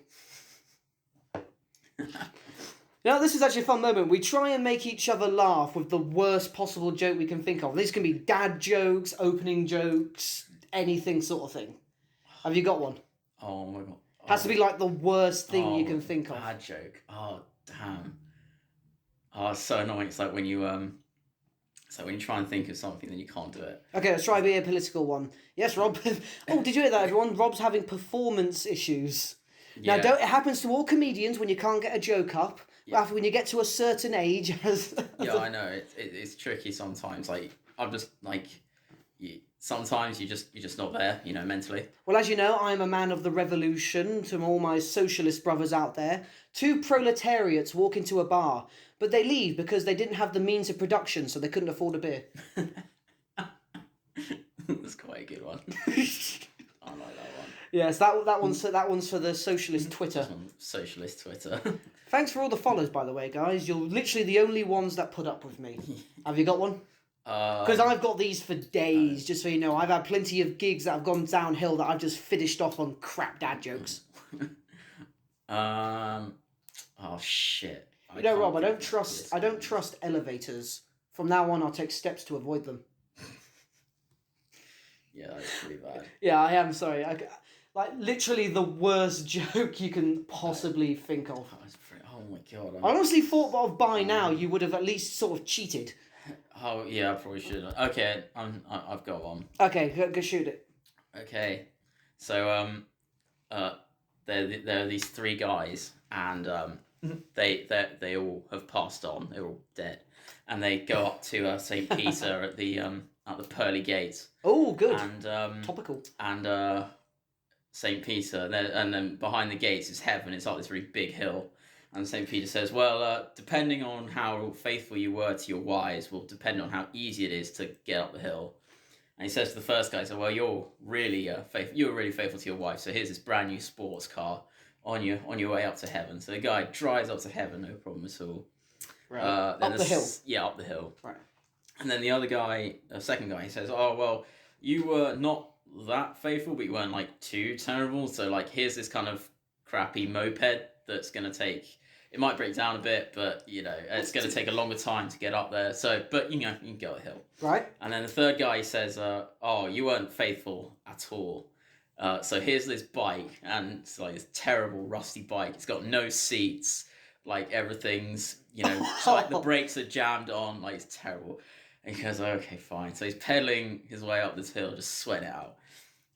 Now, this is actually a fun moment. We try and make each other laugh with the worst possible joke we can think of. These can be dad jokes, opening jokes, anything sort of thing. Have you got one? Oh my god. Has to be like the worst thing you can think of. Bad joke. Oh, damn. Oh, it's so annoying. It's like when you So when you try and think of something, then you can't do it. Okay, let's try be a political one. Yes, Rob. Oh, did you hear that, everyone? Rob's having performance issues. Yeah. Now, it happens to all comedians when you can't get a joke up. Yeah. After when you get to a certain age. Yeah, I know. It's tricky sometimes. Like, I'm just like, sometimes you're just not there, mentally. Well, as you know, I'm a man of the revolution. To all my socialist brothers out there, 2 proletariats walk into a bar, but they leave because they didn't have the means of production, so they couldn't afford a beer. That's quite a good one. I like that one. Yes, that one's for the socialist Twitter. Socialist Twitter. Thanks for all the follows, by the way, guys. You're literally the only ones that put up with me. Have you got one? Because I've got these for days, just so you know. I've had plenty of gigs that have gone downhill that I've just finished off on crap dad jokes. Oh shit. Rob, I don't trust elevators. From now on, I'll take steps to avoid them. Yeah, that's pretty bad. Yeah, I am sorry. Literally the worst joke you can possibly think of. Oh my god. I honestly thought that by now you would have at least sort of cheated. Oh yeah, I probably should. Okay, I've got one. Okay, go shoot it. Okay, so there are these 3 guys, and they all have passed on. They're all dead, and they go up to St. Peter at the pearly gates. Oh, good. And topical. And St. Peter, and then behind the gates is heaven. It's like this really big hill. And St. Peter says, well, depending on how faithful you were to your wives will depend on how easy it is to get up the hill. And he says to the first guy, well, you're really faithful to your wife, so here's this brand new sports car on your way up to heaven. So the guy drives up to heaven, no problem at all. Right. Up the hill? Yeah, up the hill. Right. And then the second guy, he says, oh, well, you were not that faithful, but you weren't, too terrible. So, here's this kind of crappy moped that's going to it might break down a bit, but, it's going to take a longer time to get up there. So, but, you can go a hill. Right. And then the third guy says, oh, you weren't faithful at all. So here's this bike, and it's this terrible rusty bike. It's got no seats. Everything's, the brakes are jammed on. It's terrible. And he goes, okay, fine. So he's pedaling his way up this hill, just sweating it out.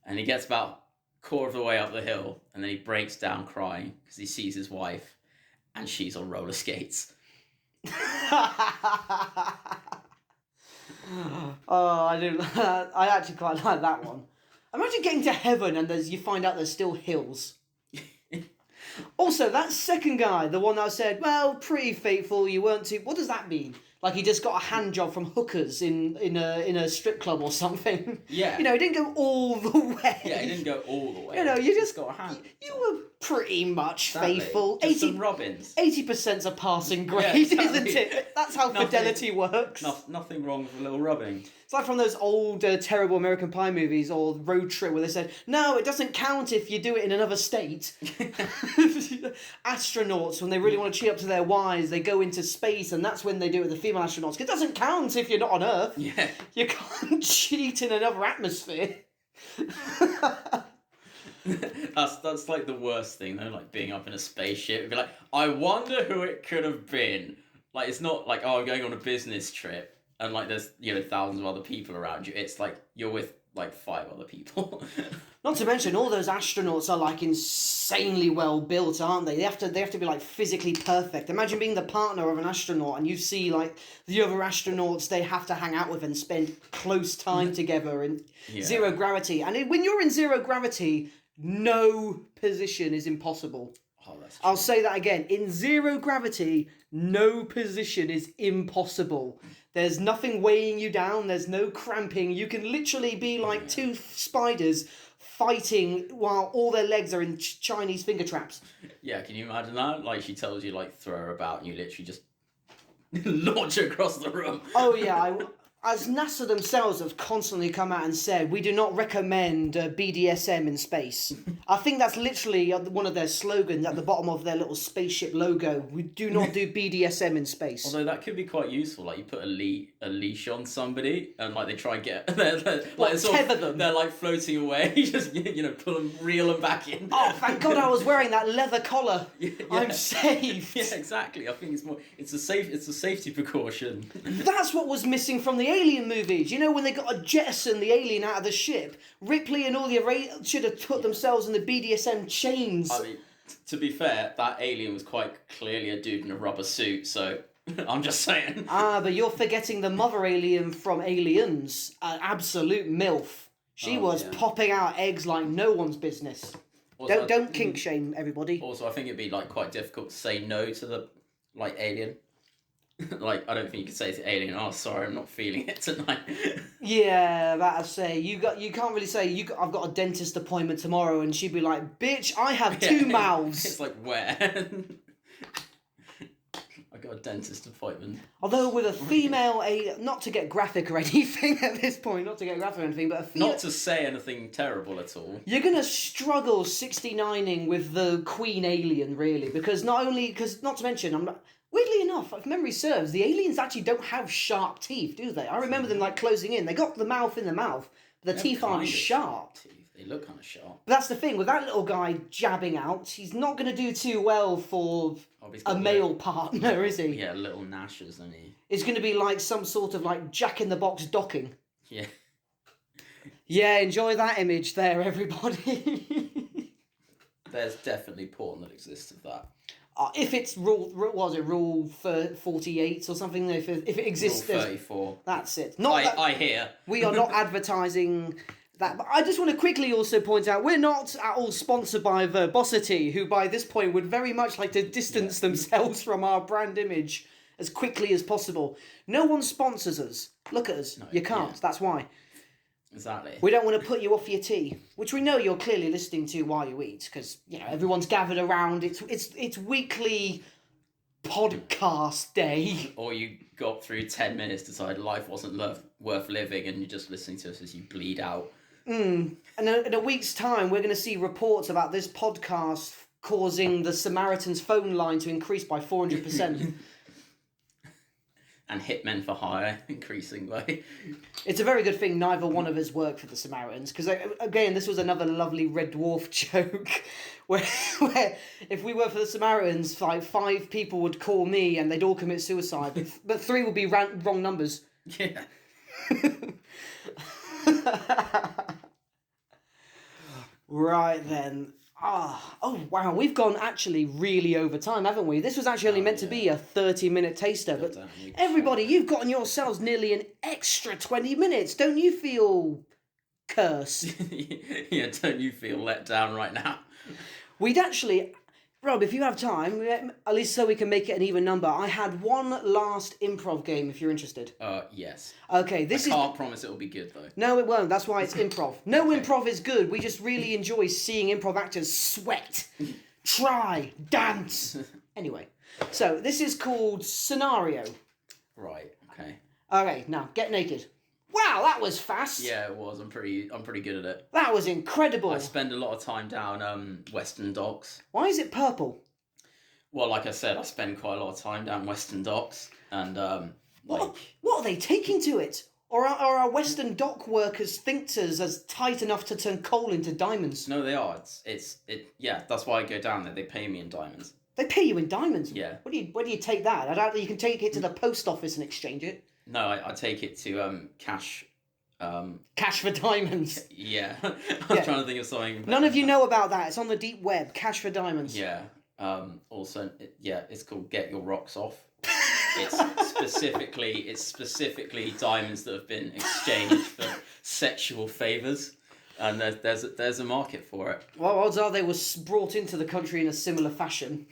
And he gets about a quarter of the way up the hill, and then he breaks down crying because he sees his wife, and she's on roller skates. Oh, I actually quite like that one. Imagine getting to heaven and you find out there's still hills. Also, that second guy, the one that said, well, pretty faithful, you weren't too... What does that mean? He just got a hand job from hookers in a strip club or something. Yeah. He didn't go all the way. Yeah, he didn't go all the way. You just got a hand. You were pretty much faithful. Just some Robins. 80%'s a passing grade, exactly. Isn't it? That's how fidelity works. Nothing wrong with a little rubbing. It's like from those old terrible American Pie movies or Road Trip where they said, no, it doesn't count if you do it in another state. Astronauts, when they really want to cheat up to their wives, they go into space, and that's when they do it with the female astronauts. It doesn't count if you're not on Earth. Yeah. You can't cheat in another atmosphere. That's the worst thing though, being up in a spaceship. It'd be I wonder who it could have been. It's not oh, I'm going on a business trip and there's thousands of other people around you. It's you're with 5 other people. Not to mention all those astronauts are insanely well built, aren't they? They have to be physically perfect. Imagine being the partner of an astronaut and you see the other astronauts they have to hang out with and spend close time together in zero gravity. And when you're in zero gravity, no position is impossible. Oh, that's true. I'll say that again. In zero gravity, no position is impossible. There's nothing weighing you down. There's no cramping. You can literally be like 2 spiders fighting while all their legs are in Chinese finger traps. Yeah, can you imagine that? She tells you, throw her about, and you literally just launch her across the room. Oh, yeah. as NASA themselves have constantly come out and said, we do not recommend BDSM in space. I think that's literally one of their slogans at the bottom of their little spaceship logo. We do not do BDSM in space. Although that could be quite useful, like you put a leash on somebody, and like they try and get like tether them? They're like floating away. You just pull them, reel them back in. Oh, thank God I was wearing that leather collar. Yeah. I'm saved. Yeah, exactly. I think it's a safety precaution. That's what was missing from the Alien movies. You know, when they got to jettison the alien out of the ship, Ripley and all the should have put themselves in the BDSM chains. I mean, to be fair, that alien was quite clearly a dude in a rubber suit, so I'm just saying. But you're forgetting the mother alien from Aliens, an absolute MILF. She was popping out eggs like no one's business. Also, don't kink shame everybody. Also, I think it'd be like quite difficult to say no to the alien. Like, I don't think you could say to alien, "Oh, sorry, I'm not feeling it tonight." Yeah, that'd say you can't really say I've got a dentist appointment tomorrow, and she'd be like, "Bitch, I have two mouths." It's like, where? I got a dentist appointment. Although with a female, not to get graphic or anything at this point, not to get graphic or anything, but a female, not to say anything terrible at all. You're gonna struggle 69ing with the Queen alien, really, because not to mention, weirdly enough, if memory serves, the aliens actually don't have sharp teeth, do they? I remember them like closing in. They got the mouth in the mouth, but the teeth aren't sharp. Teeth. They look kind of sharp. But that's the thing, with that little guy jabbing out, he's not going to do too well for a male partner, is he? Yeah, little gnashes, isn't he? It's going to be like some sort of like Jack-in-the-Box docking. Yeah. Yeah, enjoy that image there, everybody. There's definitely porn that exists of that. If it's rule 48 or something, if it exists, Rule 34. That's it. I hear. We are not advertising that. But I just want to quickly also point out, we're not at all sponsored by Verbosity, who by this point would very much like to distance themselves from our brand image as quickly as possible. No one sponsors us. Look at us. No, you can't. Yeah. That's why. Exactly. We don't want to put you off your tea, which we know you're clearly listening to while you eat, because everyone's gathered around. It's weekly podcast day. Or you got through 10 minutes, decided life wasn't worth living, and you're just listening to us as you bleed out. And in a week's time, we're going to see reports about this podcast causing the Samaritans phone line to increase by 400%. And hitmen for hire increasing by. It's a very good thing neither one of us work for the Samaritans, because again, this was another lovely Red Dwarf joke, where if we worked for the Samaritans, like 5 people would call me and they'd all commit suicide, but 3 would be wrong numbers. Yeah. Right then. Oh wow, we've gone actually really over time, haven't we? This was actually only meant to be a 30-minute taster, but everybody, you've gotten yourselves nearly an extra 20 minutes. Don't you feel cursed? Yeah, don't you feel let down right now? We'd actually... Rob, if you have time, at least so we can make it an even number, I had one last improv game, if you're interested. Yes. Okay, I can't promise it'll be good, though. No, it won't. That's why it's improv. No improv is good. We just really enjoy seeing improv actors sweat, try, dance. Anyway, so this is called Scenario. Right, okay. Okay, now, get naked. Wow, that was fast. Yeah, it was. I'm pretty good at it. That was incredible. I spend a lot of time down Western Docks. Why is it purple? Well, like I said, I spend quite a lot of time down Western Docks, and What are they taking to it? Or are our Western Dock workers sphincters as tight enough to turn coal into diamonds? No, they are. Yeah, that's why I go down there. They pay me in diamonds. They pay you in diamonds? Yeah. Where do you take that? I don't. You can take it to the post office and exchange it. No, I take it to cash. Cash for diamonds. Yeah, I was trying to think of something. None of you know about that. It's on the deep web. Cash for diamonds. Yeah. Also, it's called Get Your Rocks Off. It's specifically diamonds that have been exchanged for sexual favors, and there's a market for it. Well, odds are they were brought into the country in a similar fashion.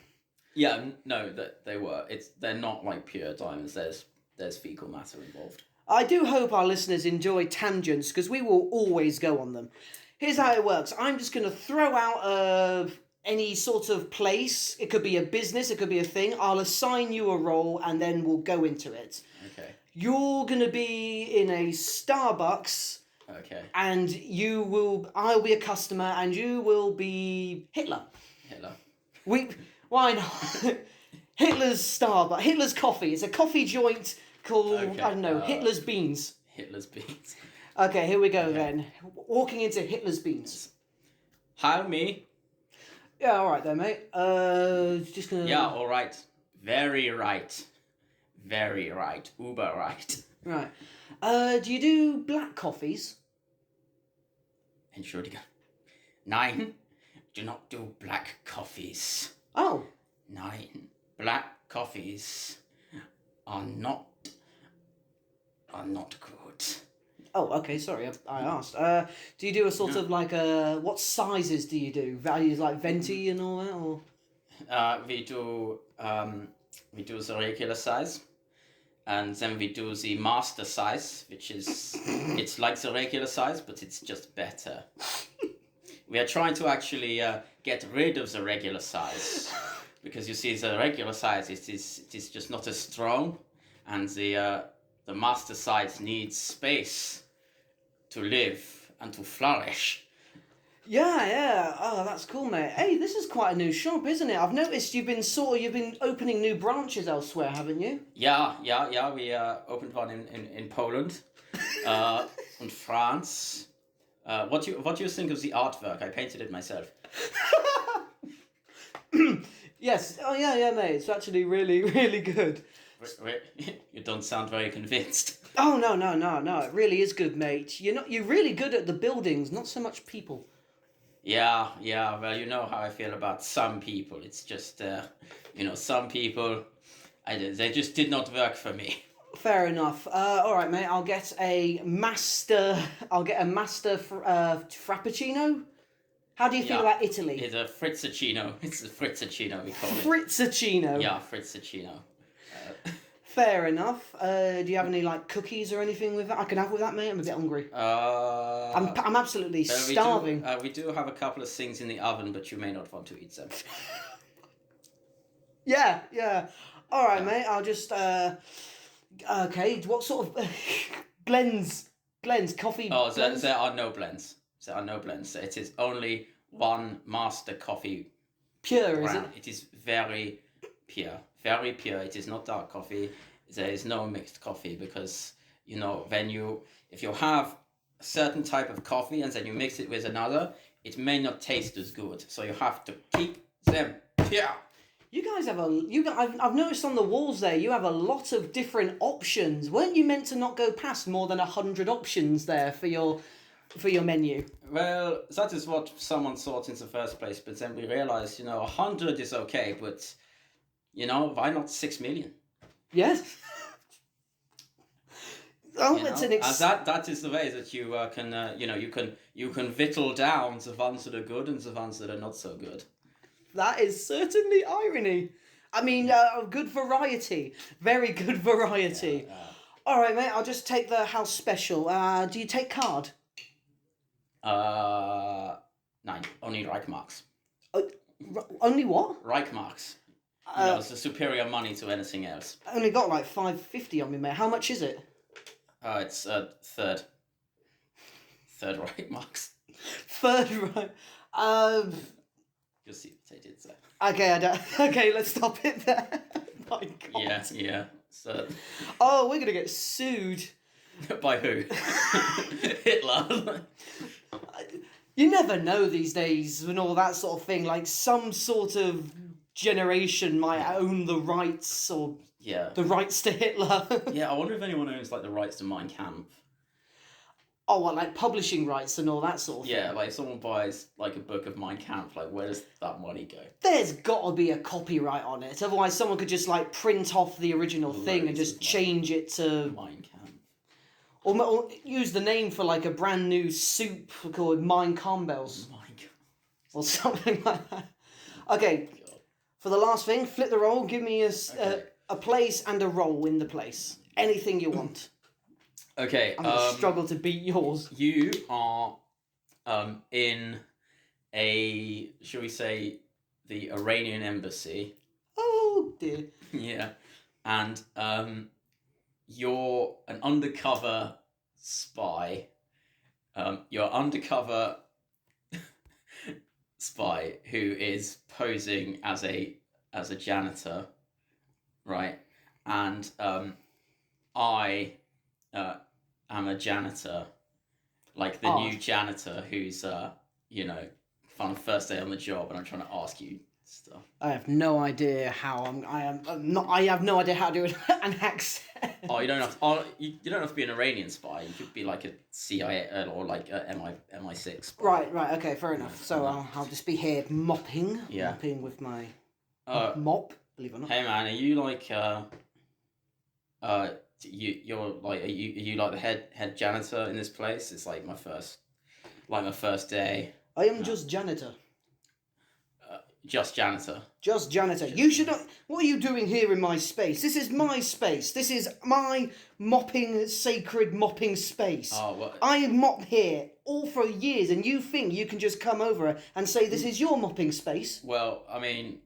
Yeah, no, that they were. They're not like pure diamonds. There's fecal matter involved. I do hope our listeners enjoy tangents, because we will always go on them. Here's how it works. I'm just going to throw out any sort of place. It could be a business, it could be a thing. I'll assign you a role, and then we'll go into it. Okay. You're gonna be in a Starbucks, Okay. and I'll be a customer, and you will be Hitler. Hitler. Why not? Hitler's coffee. It's a coffee joint called, Okay, I don't know, Hitler's Beans. Hitler's beans. Okay, here we go then. Walking into Hitler's Beans. Hi, me. Yeah, alright then, mate. Just gonna... Yeah, all right. Very right. Very right. Uber right. Right. Do you do black coffees? Entschuldigung. Nein, do not do black coffees. Oh. Nein, black coffees are not good. Oh, okay, sorry, I asked. Do you do a sort of like what sizes do you do? Values like venti and all that, or? We do the regular size, and then we do the master size, which is it's like the regular size, but it's just better. We are trying to actually get rid of the regular size, because you see the regular size it is just not as strong, and the master size needs space to live and to flourish. Yeah. Oh, that's cool, mate. Hey, this is quite a new shop, isn't it? I've noticed you've been opening new branches elsewhere, haven't you? Yeah. We opened one in Poland, in France. What do you think of the artwork? I painted it myself. Yes. Oh, yeah, mate. It's actually really, really good. You don't sound very convinced. Oh no! It really is good, mate. You're really good at the buildings, not so much people. Yeah. Well, you know how I feel about some people. It's just, some people, they just did not work for me. Fair enough. All right, mate. I'll get a master frappuccino. How do you feel about Italy? It's a frizzacino. It's a frizzacino, we call it. Frizzacino. Yeah, frizzacino. Fair enough. Do you have any like cookies or anything with that? I can have with that, mate. I'm a bit hungry. I'm absolutely starving. We do have a couple of things in the oven, but you may not want to eat them. Yeah. All right, mate. I'll just. Okay. What sort of blends? Coffee. Oh, blends? there are no blends. There are no blends. It is only one master coffee. Pure, brand. is it? It is very pure. Very pure. It is not dark coffee. There is no mixed coffee, because if you have a certain type of coffee and then you mix it with another, it may not taste as good. So you have to keep them pure. You guys have I've noticed on the walls there you have a lot of different options. Weren't you meant to not go past more than 100 options there for your menu? Well, that is what someone thought in the first place, but then we realized 100 is okay, but why not 6 million? Yes. It's an that is the way that you you can whittle down the ones that are good and the ones that are not so good. That is certainly irony. I mean, good variety. Very good variety. Yeah. All right, mate. I'll just take the house special. Do you take card? 9. Only Reichmarks. Only what? Reichmarks. It's the superior money to anything else. I only got like 550 on me, mate. How much is it? It's third. Third Reichmarks. Third right. You'll see what I did there. Okay, okay, let's stop it there. My God. Yeah. So. Oh, we're gonna get sued. By who? Hitler. You never know these days and all that sort of thing. Like some sort of generation might own the rights or the rights to Hitler. Yeah, I wonder if anyone owns like the rights to Mein Kampf. Oh, what, like publishing rights and all that sort of thing? Yeah, like if someone buys like a book of Mein Kampf, like where does that money go? There's got to be a copyright on it. Otherwise, someone could just like print off the original thing and just change it to Mein Kampf. Or use the name for like a brand new soup called Mein Campbell's. Mein Kampf. Or something like that. Okay, for the last thing, flip the roll. Give me a place and a roll in the place. Anything you want. Okay. I'm gonna struggle to beat yours. You are in a, shall we say, the Iranian embassy. Oh dear. Yeah. And you're an undercover spy. You're undercover spy who is posing as a janitor, right? And I am a janitor, like the new janitor who's on the first day on the job, and I'm trying to ask you stuff. I have no idea how I have no idea how to do an accent. Oh, you don't have. Oh, you don't have to be an Iranian spy. You could be like a CIA or like a MI6 spy. Right. Okay, fair enough. So I'll just be here mopping with my mop. Believe it or not. Hey man, are you like you're like are you like the head janitor in this place? It's like my first day. I am just janitor. Just janitor. Just janitor. You should not. What are you doing here in my space? This is my space. This is my sacred mopping space. Oh, what? I mop here all for years, and you think you can just come over and say this is your mopping space? Well, I mean,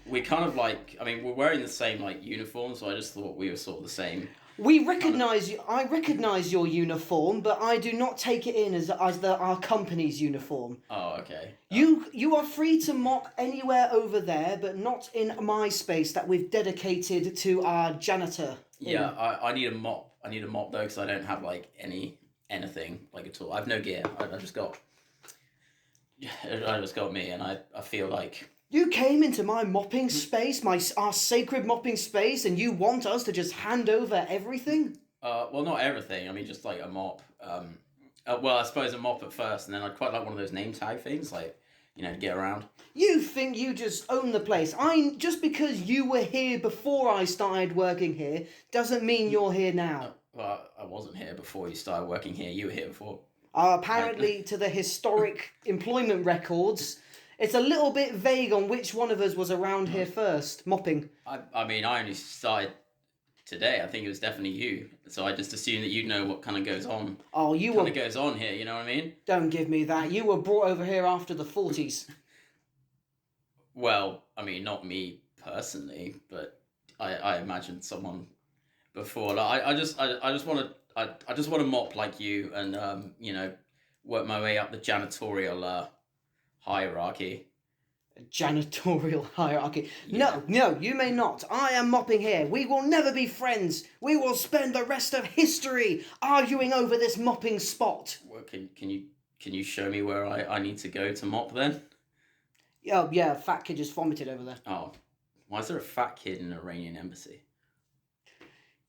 we kind of like. I mean, we're wearing the same like uniform, so I just thought we were sort of the same. We recognise you. I recognise your uniform, but I do not take it in as our company's uniform. Oh, okay. You are free to mop anywhere over there, but not in my space that we've dedicated to our janitor. Yeah, I need a mop. I need a mop though, because I don't have like anything like at all. I have no gear. I just got me, and I feel like. You came into my mopping space, our sacred mopping space, and you want us to just hand over everything? Well, not everything. I mean, just like a mop. Well, I suppose a mop at first, and then I'd quite like one of those name tag things, like, to get around. You think you just own the place. Just because you were here before I started working here doesn't mean you're here now. Well, I wasn't here before you started working here. You were here before. Apparently, to the historic employment records, it's a little bit vague on which one of us was around here first, mopping. I mean, I only started today. I think it was definitely you. So I just assumed that you'd know what kind of goes on. Oh, goes on here, you know what I mean? Don't give me that. You were brought over here after the 40s. Well, I mean, not me personally, but I imagined someone before. Like, I just want to mop like you and work my way up the janitorial hierarchy. Janitorial hierarchy. Yeah. No, you may not. I am mopping here. We will never be friends. We will spend the rest of history arguing over this mopping spot. Well, can you show me where I need to go to mop then? Oh, yeah, fat kid just vomited over there. Oh, why is there a fat kid in an Iranian embassy?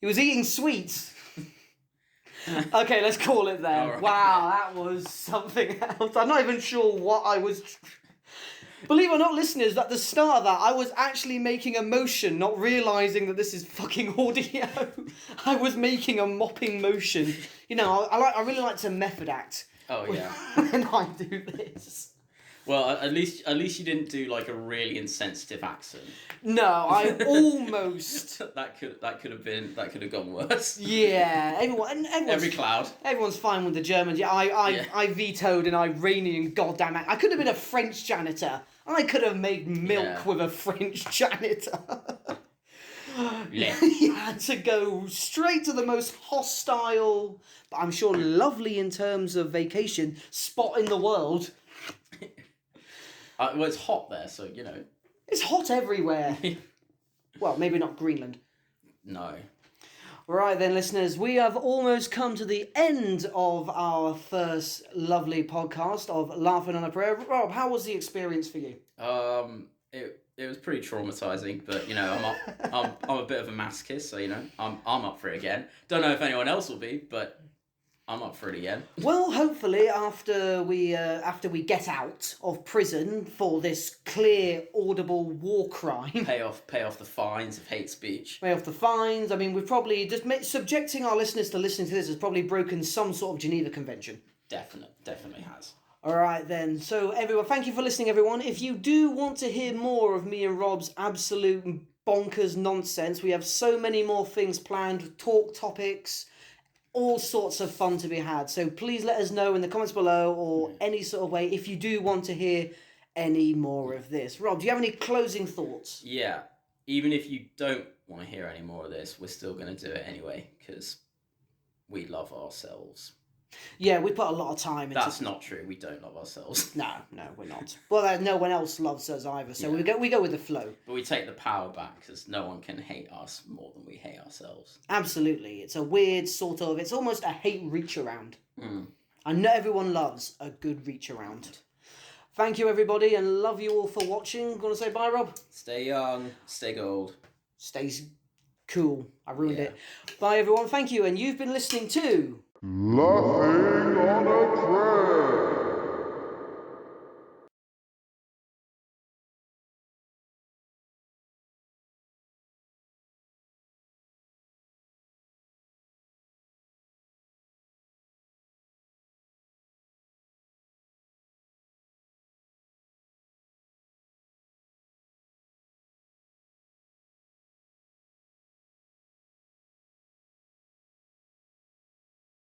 He was eating sweets. Okay, let's call it there. Right. Wow, that was something else. I'm not even sure what I was... Believe it or not, listeners, at the start of that, I was actually making a motion, not realising that this is fucking audio. I was making a mopping motion. I really like to method act. Oh, yeah. When I do this. Well, at least you didn't do like a really insensitive accent. No, I almost... that could have gone worse. Yeah, Every cloud. Everyone's fine with the Germans. Yeah, I vetoed an Iranian goddamn act. I could have been a French janitor. I could have made milk with a French janitor. Yeah. You had to go straight to the most hostile, but I'm sure lovely in terms of vacation, spot in the world. Well, it's hot there, so, It's hot everywhere. Well, maybe not Greenland. No. Right then, listeners, we have almost come to the end of our first lovely podcast of Laughing on a Prayer. Rob, how was the experience for you? It was pretty traumatizing, but I'm a bit of a masochist, so I'm up for it again. Don't know if anyone else will be, but I'm up for it again. Well, hopefully after we get out of prison for this clear, audible war crime. Pay off the fines of hate speech. Pay off the fines. I mean, we've probably subjecting our listeners to listening to this has probably broken some sort of Geneva Convention. Definitely has. All right then. So everyone, thank you for listening, everyone. If you do want to hear more of me and Rob's absolute bonkers nonsense, we have so many more things planned, talk topics, all sorts of fun to be had. So please let us know in the comments below or any sort of way if you do want to hear any more of this. Rob, do you have any closing thoughts? Yeah. even if you don't want to hear any more of this, we're still going to do it anyway because we love ourselves. Yeah, we put a lot of time into. That's not true. We don't love ourselves. No, we're not. Well, no one else loves us either. So we go with the flow. But we take the power back because no one can hate us more than we hate ourselves. Absolutely, it's a weird sort of. It's almost a hate reach around. And not everyone loves a good reach around. Thank you, everybody, and love you all for watching. Want to say bye, Rob? Stay young, stay gold. Stay cool. I ruined it. Bye, everyone. Thank you, and you've been listening to Laughing on a Prayer.